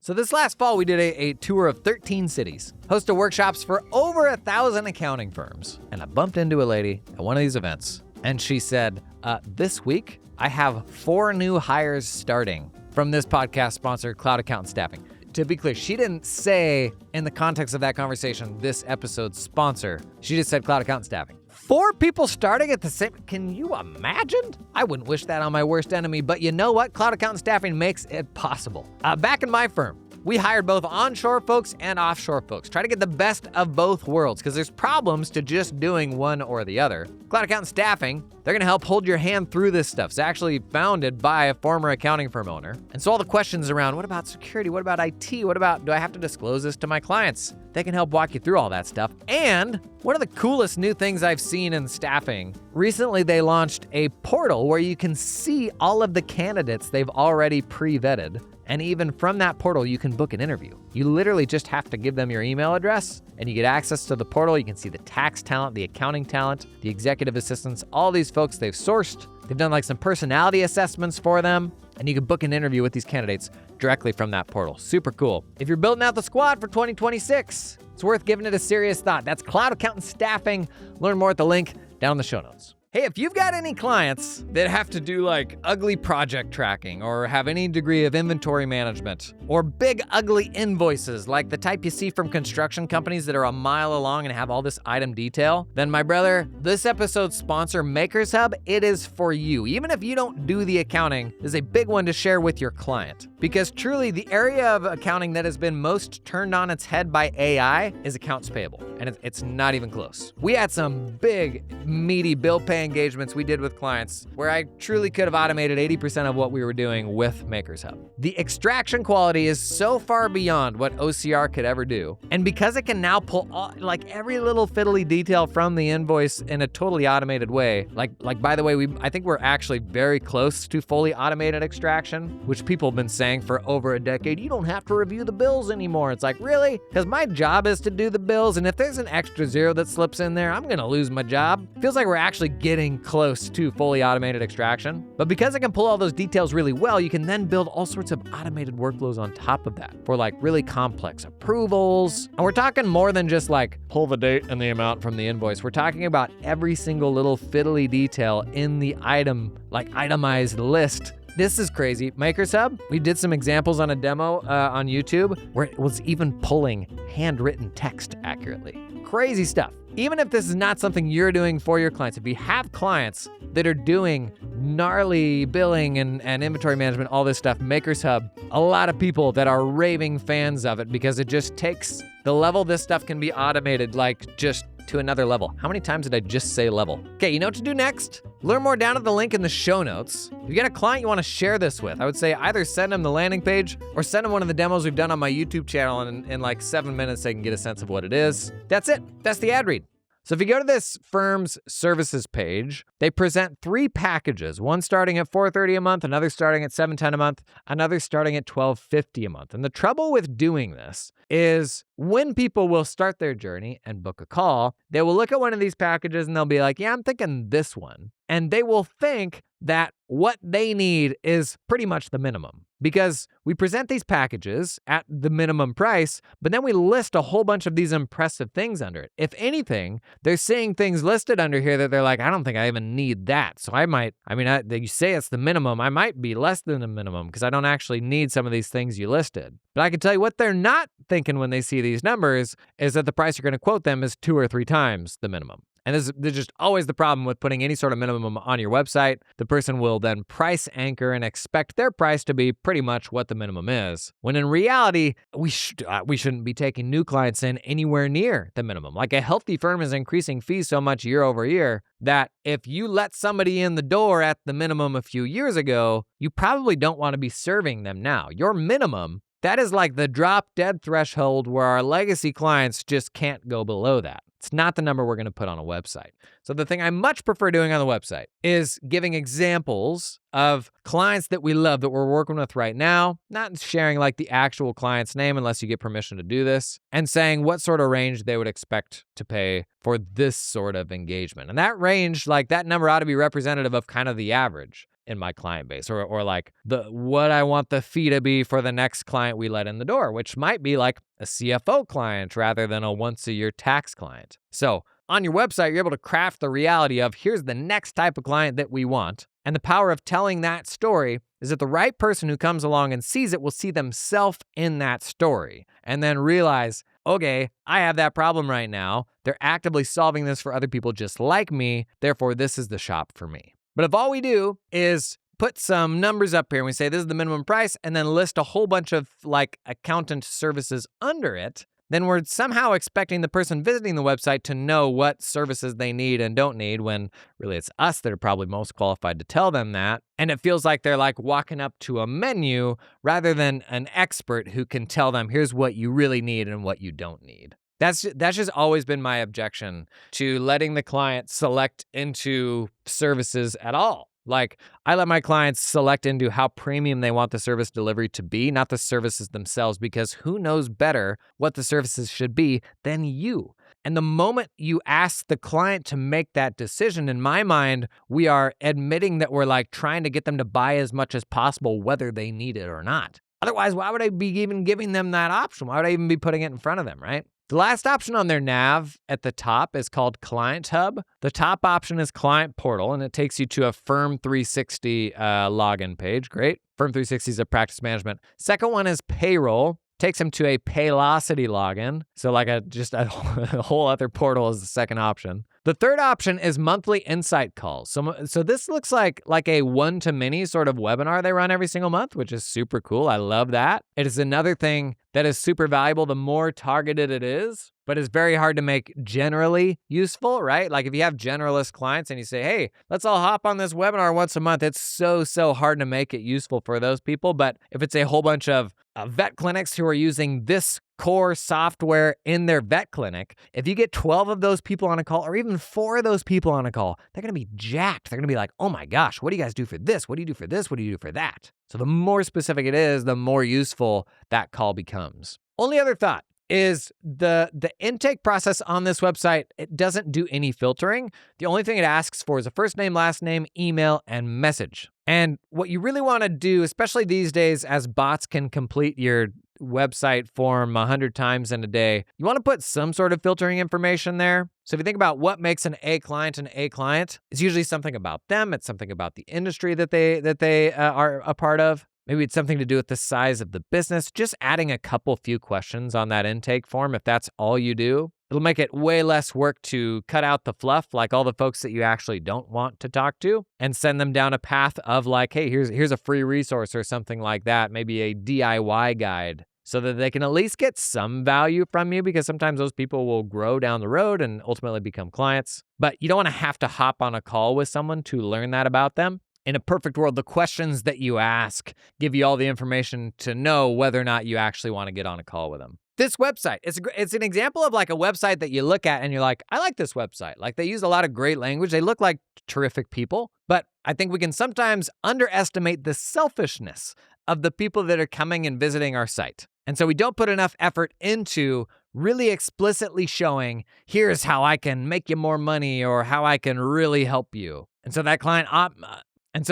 So this last fall, we did a tour of 13 cities, hosted workshops for over 1,000 accounting firms. And I bumped into a lady at one of these events, and she said, this week, I have 4 new hires starting from this podcast sponsor, Cloud Accountant Staffing. To be clear, she didn't say in the context of that conversation, this episode's sponsor. She just said Cloud Accountant Staffing. 4 people starting at the same, can you imagine? I wouldn't wish that on my worst enemy, but you know what? Cloud Accountant Staffing makes it possible. Back in my firm, we hired both onshore folks and offshore folks. Try to get the best of both worlds because there's problems to just doing one or the other. Cloud Accountant Staffing, they're gonna help hold your hand through this stuff. It's actually founded by a former accounting firm owner. And so all the questions around, what about security? What about IT? What about, do I have to disclose this to my clients? They can help walk you through all that stuff. And one of the coolest new things I've seen in staffing, recently they launched a portal where you can see all of the candidates they've already pre-vetted. And even from that portal, you can book an interview. You literally just have to give them your email address and you get access to the portal. You can see the tax talent, the accounting talent, the executive assistants, all these folks they've sourced. They've done like some personality assessments for them, and you can book an interview with these candidates directly from that portal. Super cool. If you're building out the squad for 2026, it's worth giving it a serious thought. That's Cloud Accountant Staffing. Learn more at the link down in the show notes. Hey, if you've got any clients that have to do like ugly project tracking or have any degree of inventory management or big ugly invoices like the type you see from construction companies that are a mile along and have all this item detail, then my brother, this episode's sponsor, Makers Hub, it is for you. Even if you don't do the accounting, this is a big one to share with your client. Because truly the area of accounting that has been most turned on its head by AI is accounts payable. And it's not even close. We had some big, meaty bill pay engagements we did with clients where I truly could have automated 80% of what we were doing with Makers Hub. The extraction quality is so far beyond what OCR could ever do. And because it can now pull all, like every little fiddly detail from the invoice in a totally automated way, like by the way, I think we're actually very close to fully automated extraction, which people have been saying for over a decade. You don't have to review the bills anymore. It's like, really? Because my job is to do the bills, and if there's an extra zero that slips in there, I'm gonna lose my job. Feels like we're actually getting close to fully automated extraction. But because it can pull all those details really well, you can then build all sorts of automated workflows on top of that for like really complex approvals. And we're talking more than just like pull the date and the amount from the invoice. We're talking about every single little fiddly detail in the item, like itemized list. This is crazy. Makers Hub, we did some examples on a demo on YouTube where it was even pulling handwritten text accurately. Crazy stuff. Even if this is not something you're doing for your clients, if you have clients that are doing gnarly billing and inventory management, all this stuff, Makers Hub, a lot of people that are raving fans of it because it just takes the level this stuff can be automated, like just to another level. How many times did I just say level? Okay, you know what to do next? Learn more down at the link in the show notes. If you got a client you want to share this with, I would say either send them the landing page or send them one of the demos we've done on my YouTube channel, and in like 7 minutes they can get a sense of what it is. That's it. That's the ad read. So if you go to this firm's services page, they present 3 packages, one starting at $430 a month, another starting at $710 a month, another starting at $1250 a month. And the trouble with doing this is when people will start their journey and book a call, they will look at one of these packages and they'll be like, yeah, I'm thinking this one. And they will think that what they need is pretty much the minimum because we present these packages at the minimum price, but then we list a whole bunch of these impressive things under it. If anything, they're seeing things listed under here that they're like, I don't think I even need that. So you say it's the minimum, I might be less than the minimum because I don't actually need some of these things you listed. But I can tell you what they're not thinking when they see these numbers is that the price you're going to quote them is 2 or 3 times the minimum. And there's just always the problem with putting any sort of minimum on your website. The person will then price anchor and expect their price to be pretty much what the minimum is. When in reality, we shouldn't be taking new clients in anywhere near the minimum. Like a healthy firm is increasing fees so much year over year that if you let somebody in the door at the minimum a few years ago, you probably don't want to be serving them now. Your minimum, that is like the drop dead threshold where our legacy clients just can't go below that. It's not the number we're going to put on a website. So the thing I much prefer doing on the website is giving examples of clients that we love that we're working with right now, not sharing like the actual client's name unless you get permission to do this, and saying what sort of range they would expect to pay for this sort of engagement. And that range, like that number ought to be representative of kind of the average in my client base, or like what I want the fee to be for the next client we let in the door, which might be like a CFO client rather than a once-a-year tax client. So on your website, you're able to craft the reality of here's the next type of client that we want. And the power of telling that story is that the right person who comes along and sees it will see themselves in that story and then realize, okay, I have that problem right now. They're actively solving this for other people just like me. Therefore, this is the shop for me. But if all we do is put some numbers up here and we say this is the minimum price and then list a whole bunch of like accountant services under it, then we're somehow expecting the person visiting the website to know what services they need and don't need when really it's us that are probably most qualified to tell them that. And it feels like they're like walking up to a menu rather than an expert who can tell them, here's what you really need and what you don't need. That's just always been my objection to letting the client select into services at all. Like, I let my clients select into how premium they want the service delivery to be, not the services themselves, because who knows better what the services should be than you? And the moment you ask the client to make that decision, in my mind, we are admitting that we're like trying to get them to buy as much as possible, whether they need it or not. Otherwise, why would I be even giving them that option? Why would I even be putting it in front of them, right? The last option on their nav at the top is called Client Hub. The top option is Client Portal, and it takes you to a Firm 360 login page. Great. Firm 360 is a practice management. Second one is Payroll. Takes them to a Paylocity login. So like just a whole other portal is the second option. The third option is monthly insight calls. So this looks like a one-to-many sort of webinar they run every single month, which is super cool. I love that. It is another thing that is super valuable the more targeted it is, but it's very hard to make generally useful, right? Like if you have generalist clients and you say, hey, let's all hop on this webinar once a month, it's so hard to make it useful for those people. But if it's a whole bunch of vet clinics who are using this core software in their vet clinic, if you get 12 of those people on a call or even 4 of those people on a call, they're going to be jacked. They're going to be like, oh my gosh, what do you guys do for this? What do you do for this? What do you do for that? So the more specific it is, the more useful that call becomes. Only other thought is the intake process on this website, it doesn't do any filtering. The only thing it asks for is a first name, last name, email, and message. And what you really want to do, especially these days as bots can complete your website form 100 times in a day, you want to put some sort of filtering information there. So if you think about what makes an A client, it's usually something about them. It's something about the industry that they are a part of. Maybe it's something to do with the size of the business. Just adding a few questions on that intake form, if that's all you do, it'll make it way less work to cut out the fluff, like all the folks that you actually don't want to talk to, and send them down a path of like, hey, here's a free resource or something like that, maybe a DIY guide, so that they can at least get some value from you, because sometimes those people will grow down the road and ultimately become clients. But you don't want to have to hop on a call with someone to learn that about them. In a perfect world, the questions that you ask give you all the information to know whether or not you actually want to get on a call with them. This website, it's an example of like a website that you look at and you're like, I like this website. Like they use a lot of great language. They look like terrific people. But I think we can sometimes underestimate the selfishness of the people that are coming and visiting our site. And so we don't put enough effort into really explicitly showing, here's how I can make you more money or how I can really help you. And so that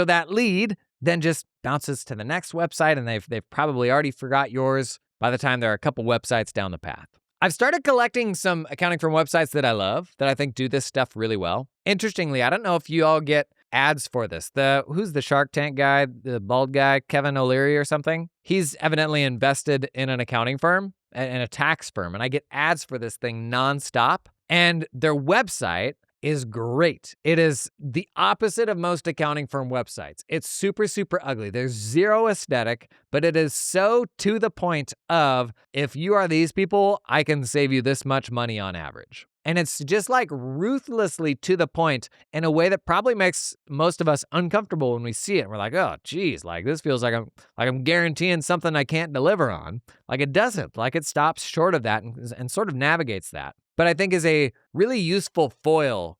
that lead then just bounces to the next website, and they've probably already forgot yours by the time they're a couple websites down the path. I've started collecting some accounting firm websites that I love, that I think do this stuff really well. Interestingly, I don't know if you all get ads for this. Who's the Shark Tank guy, the bald guy, Kevin O'Leary or something? He's evidently invested in an accounting firm and a tax firm, and I get ads for this thing nonstop. And their website is great. It is the opposite of most accounting firm websites. It's super ugly. There's zero aesthetic, but it is so to the point of, if you are these people, I can save you this much money on average. And it's just like ruthlessly to the point in a way that probably makes most of us uncomfortable when we see it. And we're like, oh, geez, like this feels like I'm guaranteeing something I can't deliver on. Like it doesn't. Like it stops short of that and sort of navigates that. But I think is a really useful foil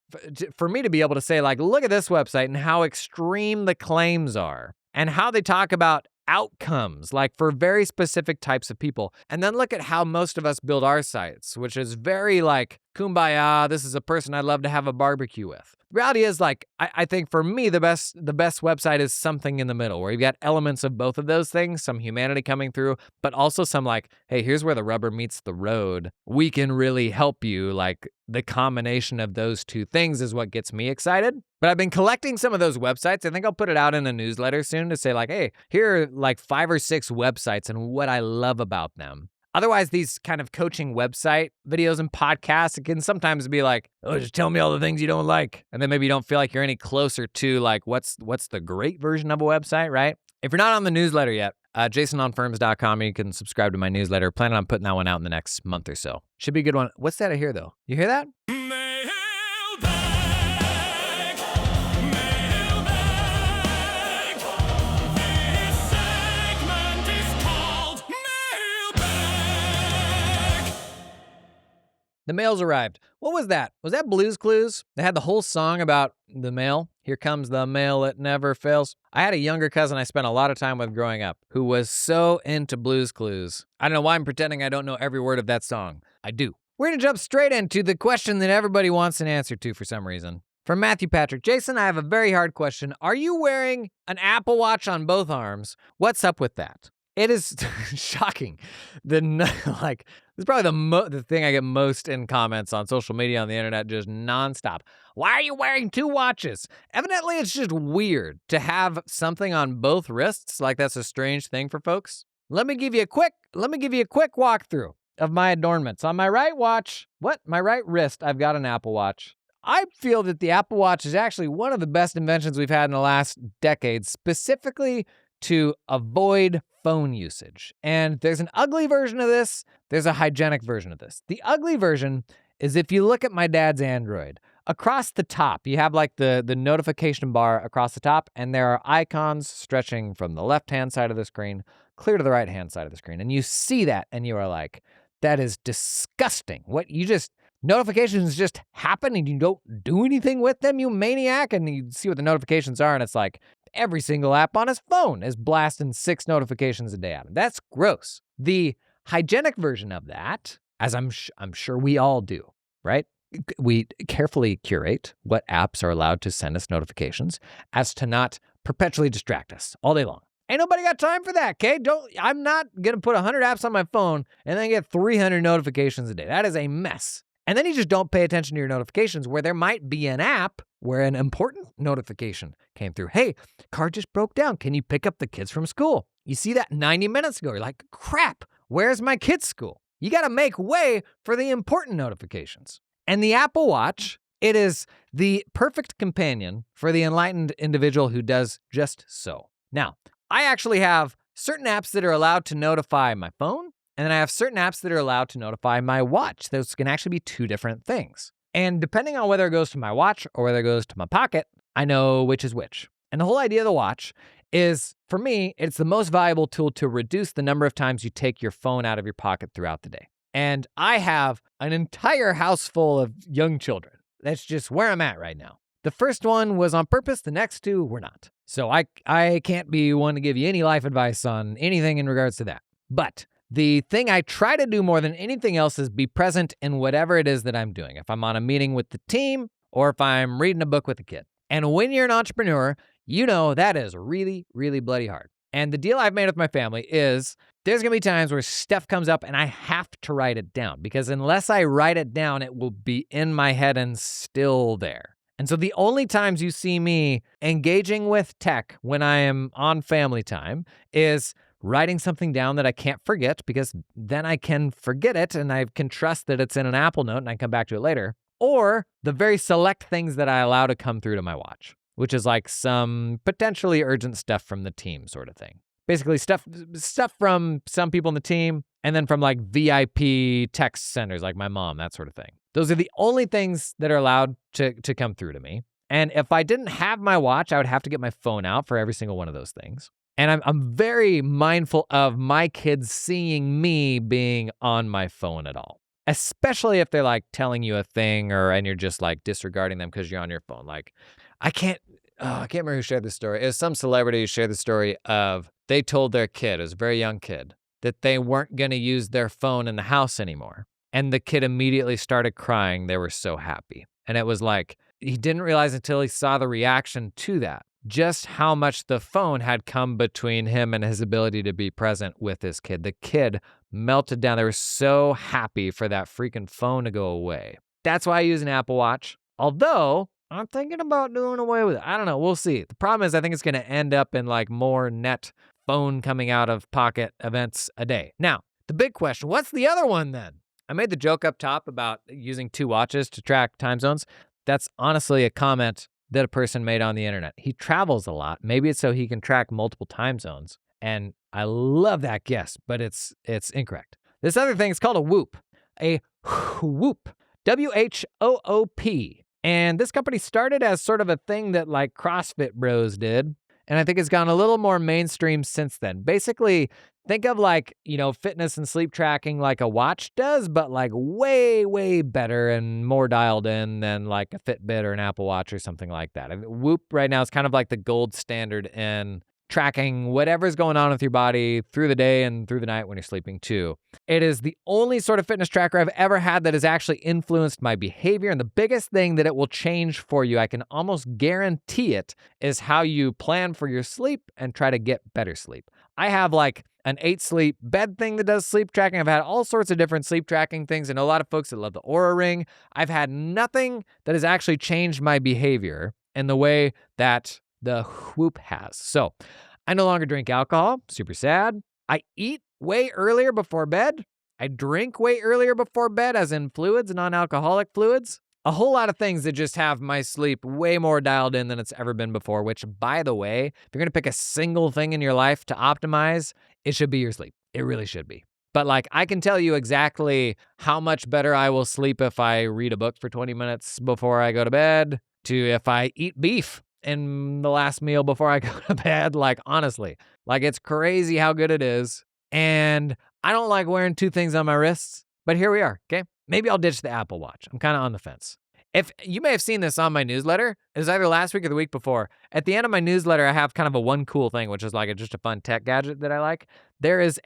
for me to be able to say, like, look at this website and how extreme the claims are and how they talk about outcomes, like for very specific types of people. And then look at how most of us build our sites, which is very like kumbaya, this is a person I'd love to have a barbecue with. The reality is, like, I think for me, the best website is something in the middle where you've got elements of both of those things, some humanity coming through, but also some like, hey, here's where the rubber meets the road. We can really help you. Like, the combination of those two things is what gets me excited. But I've been collecting some of those websites. I think I'll put it out in a newsletter soon to say like, hey, here are like 5 or 6 websites and what I love about them. Otherwise, these kind of coaching website videos and podcasts, it can sometimes be like, oh, just tell me all the things you don't like. And then maybe you don't feel like you're any closer to like, what's the great version of a website, right? If you're not on the newsletter yet, jasononfirms.com, you can subscribe to my newsletter. Planning on putting that one out in the next month or so. Should be a good one. What's that I hear though? You hear that? The mail's arrived. What was that? Was that Blue's Clues? They had the whole song about the mail. Here comes the mail, it never fails. I had a younger cousin I spent a lot of time with growing up who was so into Blue's Clues. I don't know why I'm pretending I don't know every word of that song. I do. We're going to jump straight into the question that everybody wants an answer to for some reason. From Matthew Patrick. Jason, I have a very hard question. Are you wearing an Apple Watch on both arms? What's up with that? It is shocking. This is probably the thing I get most in comments on social media, on the internet, just nonstop. Why are you wearing 2 watches? Evidently, it's just weird to have something on both wrists. Like, that's a strange thing for folks. Let me give you a quick walkthrough of my adornments. On my right my right wrist, I've got an Apple Watch. I feel that the Apple Watch is actually one of the best inventions we've had in the last decade, specifically to avoid phone usage. And there's an ugly version of this. There's a hygienic version of this. The ugly version is if you look at my dad's Android, across the top, you have like the notification bar across the top, and there are icons stretching from the left-hand side of the screen clear to the right-hand side of the screen. And you see that and you are like, that is disgusting. Notifications just happen and you don't do anything with them, you maniac. And you see what the notifications are and it's like, every single app on his phone is blasting 6 notifications a day at him. That's gross. The hygienic version of that, as I'm sure we all do, right? We carefully curate what apps are allowed to send us notifications as to not perpetually distract us all day long. Ain't nobody got time for that, okay? I'm not going to put 100 apps on my phone and then get 300 notifications a day. That is a mess. And then you just don't pay attention to your notifications where there might be an app where an important notification came through. Hey, car just broke down. Can you pick up the kids from school? You see that 90 minutes ago. You're like, crap, where's my kids' school? You got to make way for the important notifications. And the Apple Watch, it is the perfect companion for the enlightened individual who does just so. Now, I actually have certain apps that are allowed to notify my phone, and then I have certain apps that are allowed to notify my watch. Those can actually be 2 different things. And depending on whether it goes to my watch or whether it goes to my pocket, I know which is which. And the whole idea of the watch is, for me, it's the most valuable tool to reduce the number of times you take your phone out of your pocket throughout the day. And I have an entire house full of young children. That's just where I'm at right now. The first one was on purpose. The next 2 were not. So I can't be one to give you any life advice on anything in regards to that. But the thing I try to do more than anything else is be present in whatever it is that I'm doing. If I'm on a meeting with the team or if I'm reading a book with a kid. And when you're an entrepreneur, you know that is really, really bloody hard. And the deal I've made with my family is there's going to be times where stuff comes up and I have to write it down because unless I write it down, it will be in my head and still there. And so the only times you see me engaging with tech when I am on family time is writing something down that I can't forget because then I can forget it and I can trust that it's in an Apple Note and I come back to it later. Or the very select things that I allow to come through to my watch, which is like some potentially urgent stuff from the team sort of thing. Basically stuff from some people in the team and then from like VIP text centers like my mom, that sort of thing. Those are the only things that are allowed to come through to me. And if I didn't have my watch, I would have to get my phone out for every single one of those things. And I'm very mindful of my kids seeing me being on my phone at all, especially if they're like telling you a thing and you're just like disregarding them because you're on your phone. Like I can't remember who shared this story. It was some celebrity who shared the story of they told their kid, it was a very young kid, that they weren't going to use their phone in the house anymore. And the kid immediately started crying. They were so happy. And it was like, he didn't realize until he saw the reaction to that, just how much the phone had come between him and his ability to be present with his kid. The kid melted down. They were so happy for that freaking phone to go away. That's why I use an Apple Watch. Although, I'm thinking about doing away with it. I don't know. We'll see. The problem is I think it's going to end up in like more net phone coming out of pocket events a day. Now, the big question, what's the other one then? I made the joke up top about using 2 watches to track time zones. That's honestly a comment that a person made on the internet. He travels a lot. Maybe it's so he can track multiple time zones. And I love that guess, but it's incorrect. This other thing is called a Whoop. A Whoop. WHOOP. And this company started as sort of a thing that like CrossFit bros did. And I think it's gone a little more mainstream since then. Basically, think of like, fitness and sleep tracking like a watch does, but like way, way better and more dialed in than like a Fitbit or an Apple Watch or something like that. And Whoop right now is kind of like the gold standard in tracking whatever's going on with your body through the day and through the night when you're sleeping too. It is the only sort of fitness tracker I've ever had that has actually influenced my behavior. And the biggest thing that it will change for you, I can almost guarantee it, is how you plan for your sleep and try to get better sleep. I have like an 8-sleep bed thing that does sleep tracking. I've had all sorts of different sleep tracking things. I know a lot of folks that love the Oura Ring. I've had nothing that has actually changed my behavior in the way that the Whoop has. So I no longer drink alcohol. Super sad. I eat way earlier before bed. I drink way earlier before bed, as in fluids, non-alcoholic fluids. A whole lot of things that just have my sleep way more dialed in than it's ever been before, which, by the way, if you're going to pick a single thing in your life to optimize, it should be your sleep. It really should be. But like, I can tell you exactly how much better I will sleep if I read a book for 20 minutes before I go to bed, to if I eat beef in the last meal before I go to bed. Like, honestly, like, it's crazy how good it is. And I don't like wearing 2 things on my wrists, but here we are, okay? Maybe I'll ditch the Apple Watch. I'm kind of on the fence. If you may have seen this on my newsletter, it was either last week or the week before. At the end of my newsletter, I have kind of a one cool thing, which is like just a fun tech gadget that I like. There is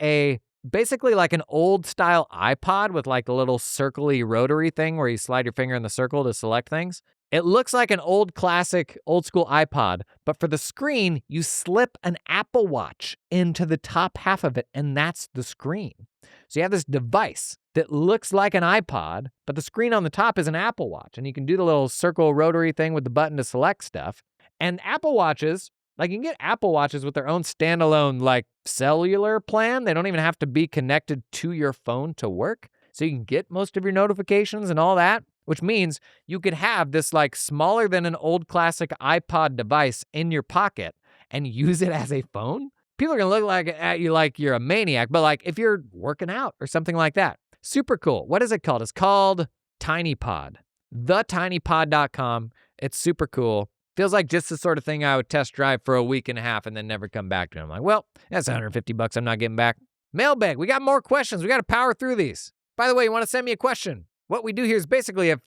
basically like an old style iPod with like a little circly rotary thing where you slide your finger in the circle to select things. It looks like an old classic, old school iPod, but for the screen, you slip an Apple Watch into the top half of it, and that's the screen. So you have this device that looks like an iPod, but the screen on the top is an Apple Watch, and you can do the little circle rotary thing with the button to select stuff. And Apple Watches, like, you can get Apple Watches with their own standalone, like, cellular plan. They don't even have to be connected to your phone to work. So you can get most of your notifications and all that, which means you could have this like smaller than an old classic iPod device in your pocket and use it as a phone. People are going to look at you like you're a maniac, but like if you're working out or something like that, super cool. What is it called? It's called TinyPod, thetinypod.com. It's super cool. Feels like just the sort of thing I would test drive for a week and a half and then never come back to. I'm like, well, that's $150 I'm not getting back. Mailbag, we got more questions. We got to power through these. By the way, you want to send me a question? What we do here is basically a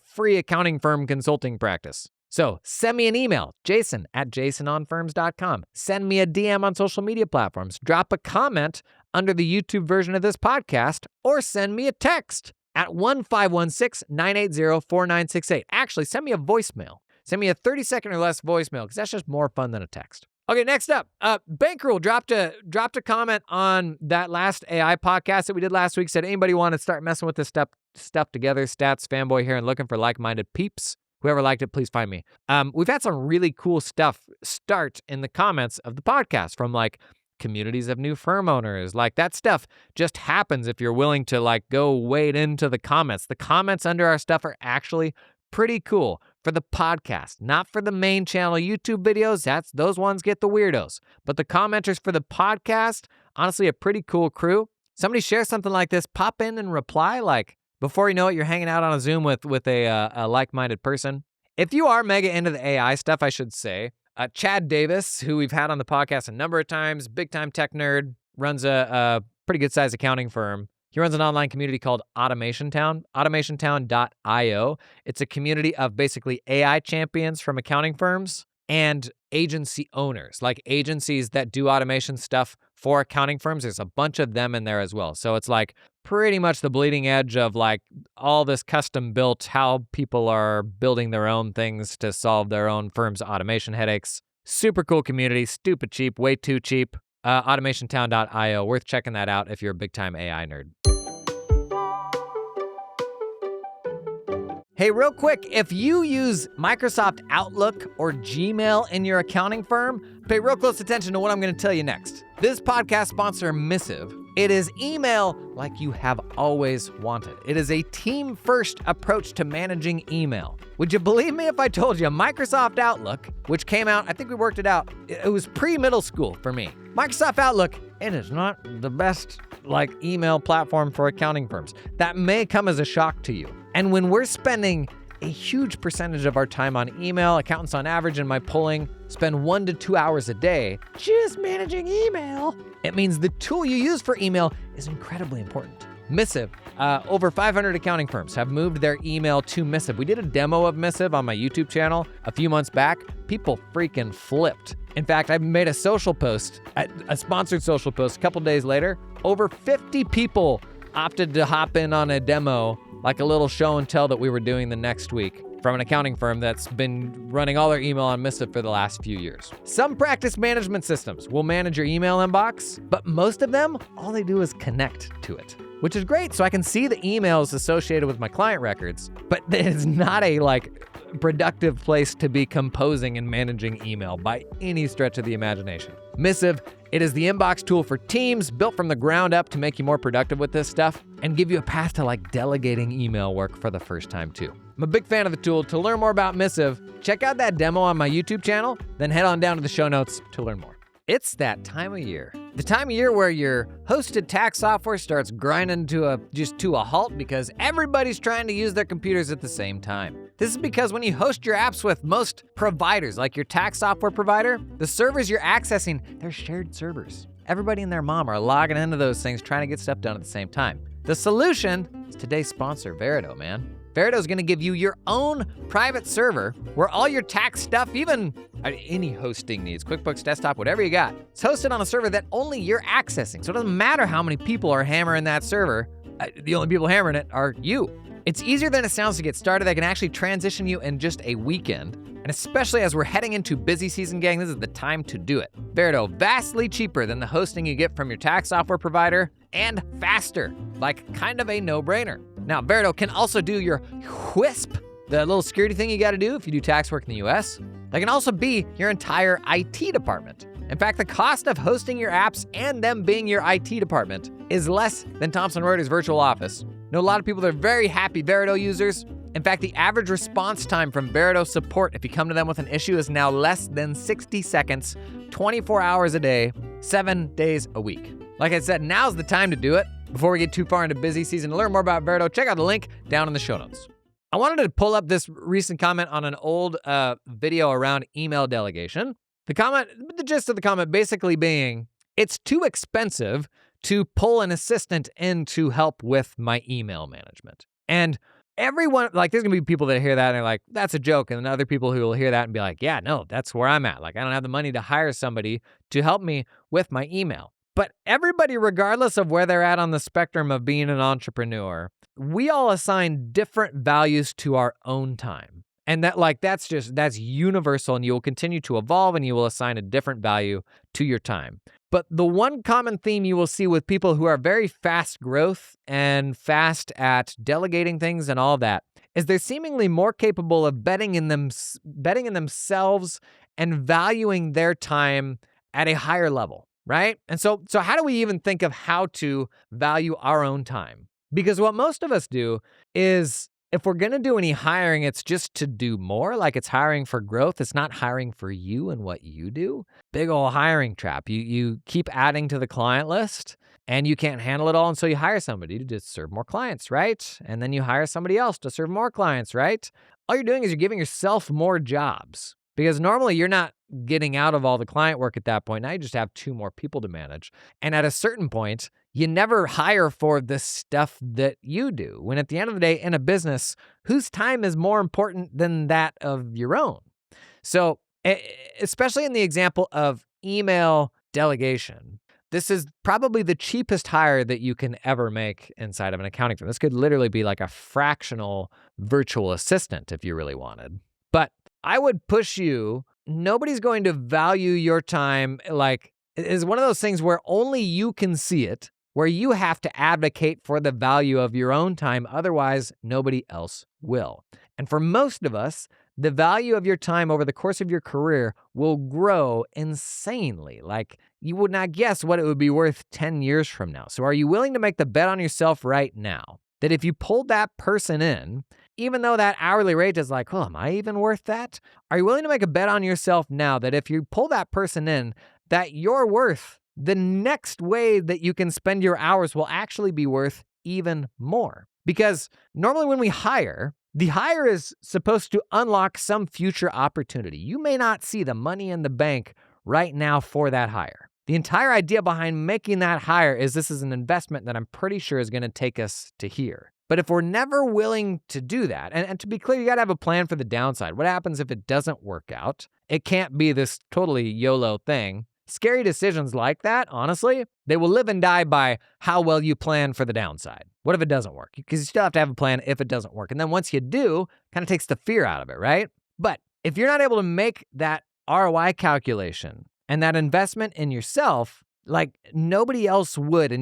free accounting firm consulting practice. So send me an email, jason@jasononfirms.com. Send me a DM on social media platforms. Drop a comment under the YouTube version of this podcast, or send me a text at 1-516-980-4968. Actually, send me a voicemail. Send me a 30-second or less voicemail, because that's just more fun than a text. Okay, next up, Bankroll dropped a comment on that last AI podcast that we did last week. Said, anybody want to start messing with this stuff together? Stats fanboy here and looking for like-minded peeps. Whoever liked it, please find me. We've had some really cool stuff start in the comments of the podcast from like communities of new firm owners. Like that stuff just happens if you're willing to like go wade into the comments. The comments under our stuff are actually pretty cool for the podcast, not for the main channel YouTube videos. Those ones get the weirdos. But the commenters for the podcast, honestly, a pretty cool crew. Somebody shares something like this, pop in and reply. Like before you know it, you're hanging out on a Zoom with a like-minded person. If you are mega into the AI stuff, I should say, Chad Davis, who we've had on the podcast a number of times, big-time tech nerd, runs a pretty good-sized accounting firm. He runs an online community called Automation Town, automationtown.io. It's a community of basically AI champions from accounting firms and agency owners, like agencies that do automation stuff for accounting firms. There's a bunch of them in there as well. So it's like pretty much the bleeding edge of like all this custom built, how people are building their own things to solve their own firm's automation headaches. Super cool community, stupid cheap, way too cheap. Automationtown.io, worth checking that out if you're a big time AI nerd. Hey, real quick, if you use Microsoft Outlook or Gmail in your accounting firm, pay real close attention to what I'm going to tell you next. This podcast sponsor, Missive. It is email like you have always wanted. It is a team-first approach to managing email. Would you believe me if I told you Microsoft Outlook, which came out, I think we worked it out, it was pre-middle school for me. Microsoft Outlook, it is not the best email platform for accounting firms. That may come as a shock to you. And when we're spending a huge percentage of our time on email, accountants on average in my polling spend 1 to 2 hours a day just managing email. It means the tool you use for email is incredibly important. Missive, over 500 accounting firms have moved their email to Missive. We did a demo of Missive on my YouTube channel a few months back. People freaking flipped. In fact, I made a social post, a sponsored social post a couple days later. Over 50 people opted to hop in on a demo, like a little show and tell that we were doing the next week from an accounting firm that's been running all their email on Missive for the last few years. Some practice management systems will manage your email inbox, but most of them, all they do is connect to it, which is great. So I can see the emails associated with my client records, but it's not a productive place to be composing and managing email by any stretch of the imagination. Missive, it is the inbox tool for teams built from the ground up to make you more productive with this stuff and give you a path to delegating email work for the first time too. I'm a big fan of the tool. To learn more about Missive, check out that demo on my YouTube channel, then head on down to the show notes to learn more. It's that time of year. The time of year where your hosted tax software starts grinding to a halt because everybody's trying to use their computers at the same time. This is because when you host your apps with most providers, like your tax software provider, the servers you're accessing, they're shared servers. Everybody and their mom are logging into those things trying to get stuff done at the same time. The solution is today's sponsor, Verito, man. Verito is going to give you your own private server where all your tax stuff, even any hosting needs, QuickBooks Desktop, whatever you got, it's hosted on a server that only you're accessing. So it doesn't matter how many people are hammering that server. The only people hammering it are you. It's easier than it sounds to get started. I can actually transition you in just a weekend. And especially as we're heading into busy season, gang, this is the time to do it. Verito, vastly cheaper than the hosting you get from your tax software provider and faster, kind of a no-brainer. Now, Verito can also do your WHISP, the little security thing you got to do if you do tax work in the US. They can also be your entire IT department. In fact, the cost of hosting your apps and them being your IT department is less than Thomson Reuters Virtual Office. I know a lot of people that are very happy Verito users. In fact, the average response time from Verito support, if you come to them with an issue, is now less than 60 seconds, 24 hours a day, 7 days a week. Like I said, now's the time to do it. Before we get too far into busy season, to learn more about Verito, check out the link down in the show notes. I wanted to pull up this recent comment on an old video around email delegation. The gist of the comment basically being, it's too expensive to pull an assistant in to help with my email management. And everyone, there's gonna be people that hear that and they're like, that's a joke. And then other people who will hear that and be like, yeah, no, that's where I'm at. I don't have the money to hire somebody to help me with my email. But everybody, regardless of where they're at on the spectrum of being an entrepreneur, we all assign different values to our own time. And that's universal, and you will continue to evolve and you will assign a different value to your time. But the one common theme you will see with people who are very fast growth and fast at delegating things and all that is they're seemingly more capable of betting in themselves and valuing their time at a higher level, right? And so how do we even think of how to value our own time? Because what most of us do is, if we're going to do any hiring, it's just to do more. It's hiring for growth. It's not hiring for you and what you do. Big old hiring trap. You keep adding to the client list and you can't handle it all. And so you hire somebody to just serve more clients, right? And then you hire somebody else to serve more clients, right? All you're doing is you're giving yourself more jobs, because normally you're not getting out of all the client work at that point. Now you just have 2 more people to manage. And at a certain point, you never hire for the stuff that you do. When at the end of the day, in a business, whose time is more important than that of your own? So, especially in the example of email delegation, this is probably the cheapest hire that you can ever make inside of an accounting firm. This could literally be like a fractional virtual assistant if you really wanted. But I would push you, nobody's going to value your time. Like, it is one of those things where only you can see it, where you have to advocate for the value of your own time. Otherwise, nobody else will. And for most of us, the value of your time over the course of your career will grow insanely. Like, you would not guess what it would be worth 10 years from now. So are you willing to make the bet on yourself right now that if you pulled that person in, even though that hourly rate is like, well, am I even worth that? Are you willing to make a bet on yourself now that if you pull that person in, that you're worth the next way that you can spend your hours will actually be worth even more? Because normally when we hire, the hire is supposed to unlock some future opportunity. You may not see the money in the bank right now for that hire. The entire idea behind making that hire is this is an investment that I'm pretty sure is going to take us to here. But if we're never willing to do that, and to be clear, you got to have a plan for the downside. What happens if it doesn't work out? It can't be this totally YOLO thing. Scary decisions like that, honestly, they will live and die by how well you plan for the downside. What if it doesn't work? Because you still have to have a plan if it doesn't work. And then once you do, kind of takes the fear out of it, right? But if you're not able to make that ROI calculation and that investment in yourself, like nobody else would, and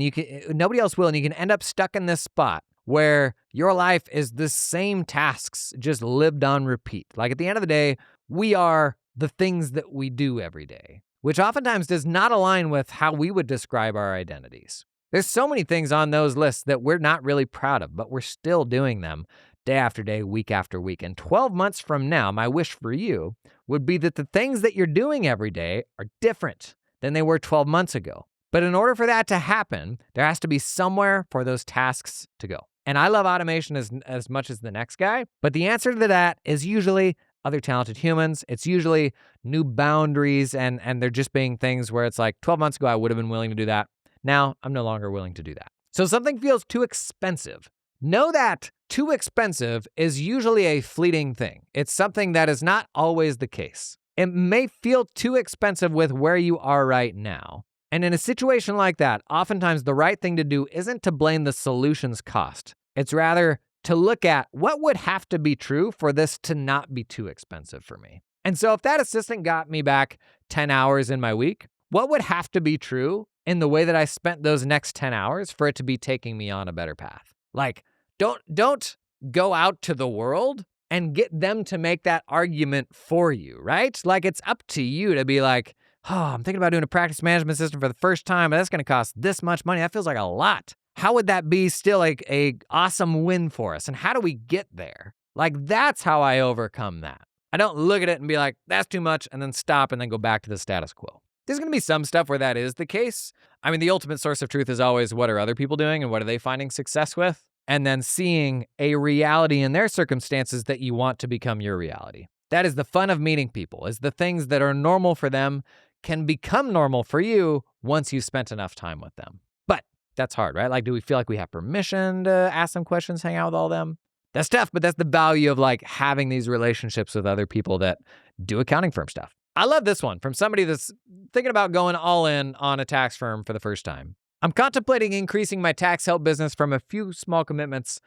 nobody else will, and you can end up stuck in this spot where your life is the same tasks just lived on repeat. Like at the end of the day, we are the things that we do every day, which oftentimes does not align with how we would describe our identities. There's so many things on those lists that we're not really proud of, but we're still doing them day after day, week after week. And 12 months from now, my wish for you would be that the things that you're doing every day are different than they were 12 months ago. But in order for that to happen, there has to be somewhere for those tasks to go. And I love automation as much as the next guy, but the answer to that is usually other talented humans. It's usually new boundaries, and they're just being things where it's like 12 months ago, I would have been willing to do that. Now, I'm no longer willing to do that. So something feels too expensive. Know that too expensive is usually a fleeting thing. It's something that is not always the case. It may feel too expensive with where you are right now. And in a situation like that, oftentimes the right thing to do isn't to blame the solution's cost. It's rather to look at what would have to be true for this to not be too expensive for me. And so if that assistant got me back 10 hours in my week, what would have to be true in the way that I spent those next 10 hours for it to be taking me on a better path? Like, don't go out to the world and get them to make that argument for you, right? Like, it's up to you to be like, oh, I'm thinking about doing a practice management system for the first time, but that's going to cost this much money. That feels like a lot. How would that be still like a awesome win for us? And how do we get there? Like, that's how I overcome that. I don't look at it and be like, that's too much, and then stop and then go back to the status quo. There's going to be some stuff where that is the case. I mean, the ultimate source of truth is always what are other people doing and what are they finding success with? And then seeing a reality in their circumstances that you want to become your reality. That is the fun of meeting people, is the things that are normal for them can become normal for you once you've spent enough time with them. But that's hard, right? Like, do we feel like we have permission to ask them questions, hang out with all of them? That's tough, but that's the value of like having these relationships with other people that do accounting firm stuff. I love this one from somebody that's thinking about going all in on a tax firm for the first time. I'm contemplating increasing my tax help business from a few small commitments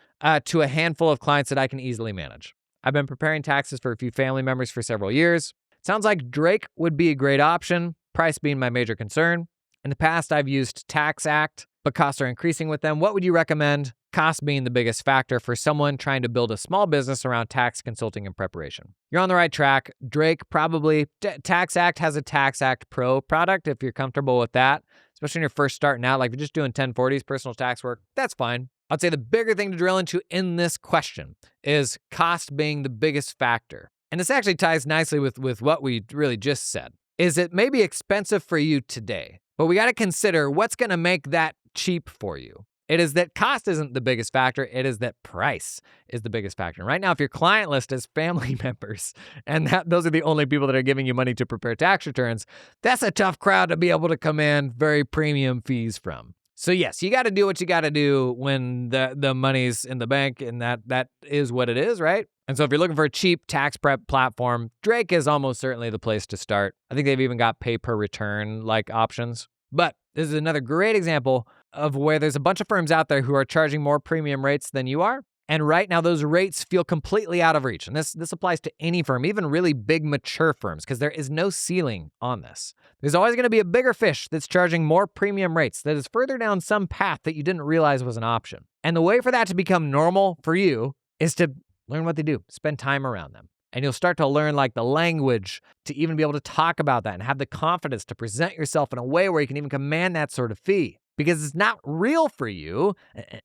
to a handful of clients that I can easily manage. I've been preparing taxes for a few family members for several years. Sounds like Drake would be a great option, price being my major concern. In the past, I've used TaxAct, but costs are increasing with them. What would you recommend? Cost being the biggest factor for someone trying to build a small business around tax consulting and preparation. You're on the right track. Drake probably. TaxAct has a TaxAct Pro product if you're comfortable with that, especially when you're first starting out. Like if you're just doing 1040s, personal tax work, that's fine. I'd say the bigger thing to drill into in this question is cost being the biggest factor. And this actually ties nicely with what we really just said, is it may be expensive for you today, but we got to consider what's going to make that cheap for you. It is that cost isn't the biggest factor. It is that price is the biggest factor. And right now, if your client list is family members and those are the only people that are giving you money to prepare tax returns, that's a tough crowd to be able to command very premium fees from. So yes, you got to do what you got to do when the money's in the bank, and that is what it is, right? And so if you're looking for a cheap tax prep platform, Drake is almost certainly the place to start. I think they've even got pay per return like options. But This is another great example of where there's a bunch of firms out there who are charging more premium rates than you are. And right now, those rates feel completely out of reach. And this applies to any firm, even really big, mature firms, because there is no ceiling on this. There's always going to be a bigger fish that's charging more premium rates that is further down some path that you didn't realize was an option. And the way for that to become normal for you is to learn what they do, spend time around them. And you'll start to learn like the language to even be able to talk about that and have the confidence to present yourself in a way where you can even command that sort of fee. Because it's not real for you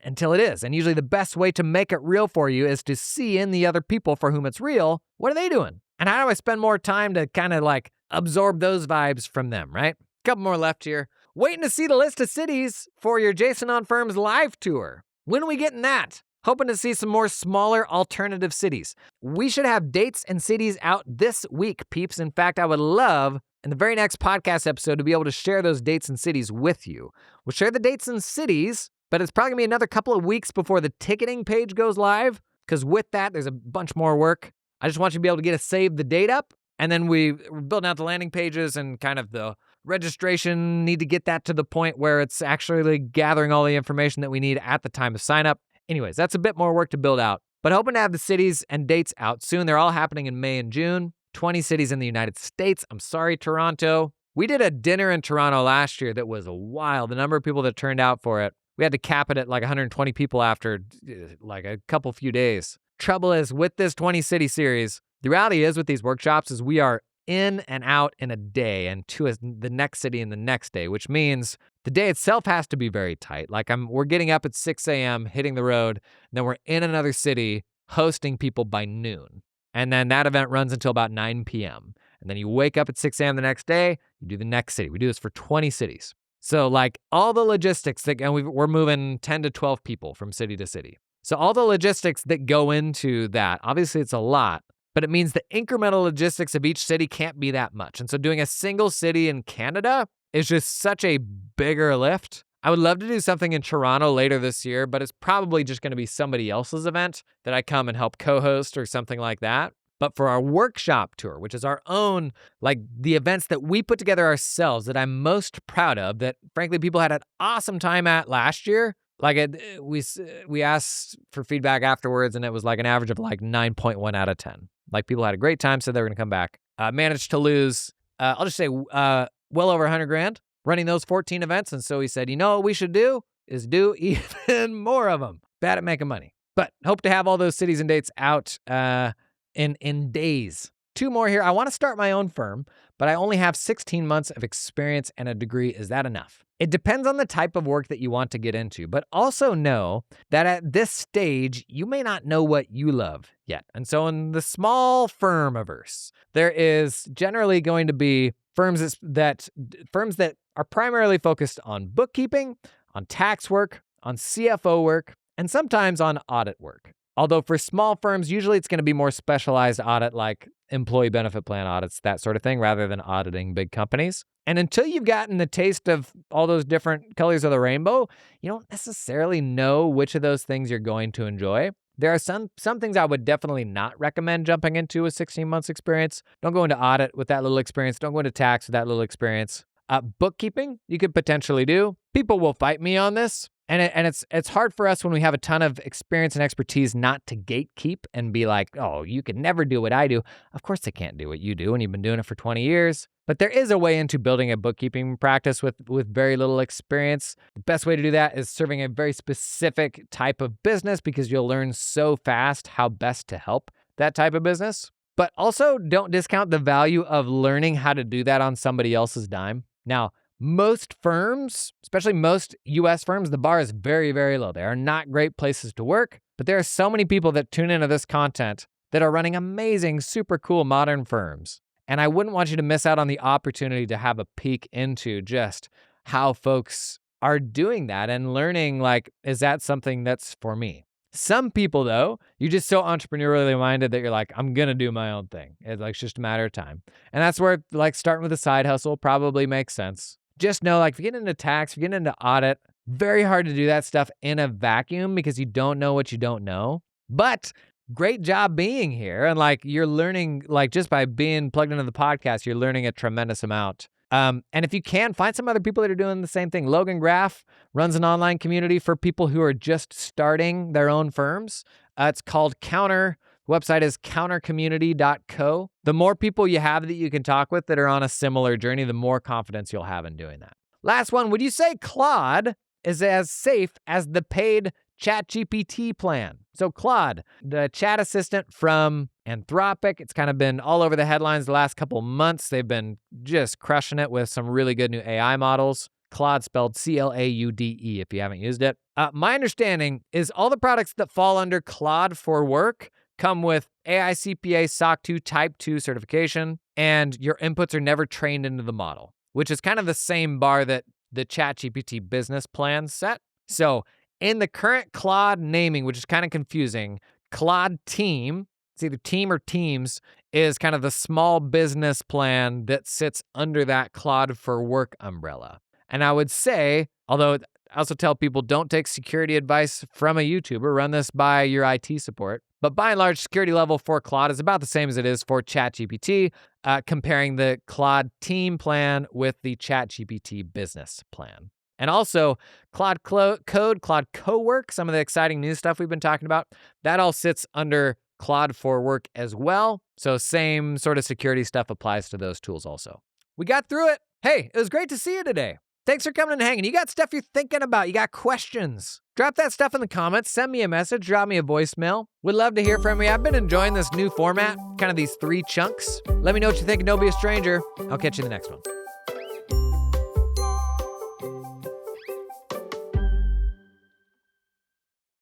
until it is. And usually the best way to make it real for you is to see in the other people for whom it's real, what are they doing? And how do I spend more time to kind of like absorb those vibes from them, right? A couple more left here. Waiting to see the list of cities for your Jason on Firms live tour. When are we getting that? Hoping to see some more smaller alternative cities. We should have dates and cities out this week, peeps. In fact, I would love in the very next podcast episode to be able to share those dates and cities with you. We'll share the dates and cities, but it's probably gonna be another couple of weeks before the ticketing page goes live, because with that, there's a bunch more work. I just want you to be able to get a save the date up, and then we're building out the landing pages and kind of the registration, need to get that to the point where it's actually gathering all the information that we need at the time of sign up. Anyways, that's a bit more work to build out, but hoping to have the cities and dates out soon. They're all happening in May and June. 20 cities in the United States. I'm sorry, Toronto. We did a dinner in Toronto last year that was wild. The number of people that turned out for it, we had to cap it at like 120 people after like a couple few days. Trouble is with this 20 city series, the reality is with these workshops is we are in and out in a day and to the next city in the next day, which means the day itself has to be very tight. Like we're getting up at 6 a.m., hitting the road, and then we're in another city hosting people by noon. And then that event runs until about 9 p.m. And then you wake up at 6 a.m. the next day, you do the next city. We do this for 20 cities. So like all the logistics, and we're moving 10 to 12 people from city to city. So all the logistics that go into that, obviously it's a lot, but it means the incremental logistics of each city can't be that much. And so doing a single city in Canada is just such a bigger lift. I would love to do something in Toronto later this year, but it's probably just going to be somebody else's event that I come and help co-host or something like that. But for our workshop tour, which is our own, like the events that we put together ourselves that I'm most proud of, that frankly people had an awesome time at last year. Like we asked for feedback afterwards, and it was like an average of like 9.1 out of 10. Like people had a great time, so they were going to come back. Managed to lose, I'll just say, well over 100 grand running those 14 events. And so he said, you know what we should do is do even more of them. Bad at making money, but hope to have all those cities and dates out in days. 2 more here. I want to start my own firm, but I only have 16 months of experience and a degree. Is that enough? It depends on the type of work that you want to get into, but also know that at this stage, you may not know what you love yet. And so in the small firm-averse, there is generally going to be firms that are primarily focused on bookkeeping, on tax work, on CFO work, and sometimes on audit work. Although for small firms, usually it's going to be more specialized audit like employee benefit plan audits, that sort of thing, rather than auditing big companies. And until you've gotten the taste of all those different colors of the rainbow, you don't necessarily know which of those things you're going to enjoy. There are some things I would definitely not recommend jumping into with 16 months experience. Don't go into audit with that little experience. Don't go into tax with that little experience. Bookkeeping, you could potentially do. People will fight me on this. And it's hard for us when we have a ton of experience and expertise not to gatekeep and be like, oh, you could never do what I do. Of course they can't do what you do, and you've been doing it for 20 years. But there is a way into building a bookkeeping practice with very little experience. The best way to do that is serving a very specific type of business, because you'll learn so fast how best to help that type of business. But also don't discount the value of learning how to do that on somebody else's dime. Now, most firms, especially most US firms, the bar is very, very low. They are not great places to work, but there are so many people that tune into this content that are running amazing, super cool modern firms. And I wouldn't want you to miss out on the opportunity to have a peek into just how folks are doing that and learning, like, is that something that's for me? Some people, though, you're just so entrepreneurially minded that you're like, I'm going to do my own thing. It's like, it's just a matter of time. And that's where like starting with a side hustle probably makes sense. Just know, like, if you get into tax, if you get into audit, very hard to do that stuff in a vacuum because you don't know what you don't know. But great job being here. And like, you're learning, like, just by being plugged into the podcast, you're learning a tremendous amount And if you can, find some other people that are doing the same thing. Logan Graff runs an online community for people who are just starting their own firms. It's called Counter. The website is countercommunity.co. The more people you have that you can talk with that are on a similar journey, the more confidence you'll have in doing that. Last one, would you say Claude is as safe as the paid ChatGPT plan? So Claude, the chat assistant from Anthropic, it's kind of been all over the headlines the last couple months. They've been just crushing it with some really good new AI models. Claude spelled C-L-A-U-D-E if you haven't used it. My understanding is all the products that fall under Claude for Work come with AI CPA SOC 2 Type 2 certification, and your inputs are never trained into the model, which is kind of the same bar that the ChatGPT business plan set. So in the current Claude naming, which is kind of confusing, Claude Team, it's either Team or Teams, is kind of the small business plan that sits under that Claude for Work umbrella. And I would say, although I also tell people don't take security advice from a YouTuber, run this by your IT support. But by and large, security level for Claude is about the same as it is for ChatGPT, comparing the Claude Team plan with the ChatGPT business plan. And also, Claude Code, Claude Cowork, some of the exciting new stuff we've been talking about, that all sits under Claude for Work as well. So same sort of security stuff applies to those tools also. We got through it. Hey, it was great to see you today. Thanks for coming and hanging. You got stuff you're thinking about. You got questions. Drop that stuff in the comments. Send me a message. Drop me a voicemail. We'd love to hear from you. I've been enjoying this new format, kind of these 3 chunks. Let me know what you think and don't be a stranger. I'll catch you in the next one.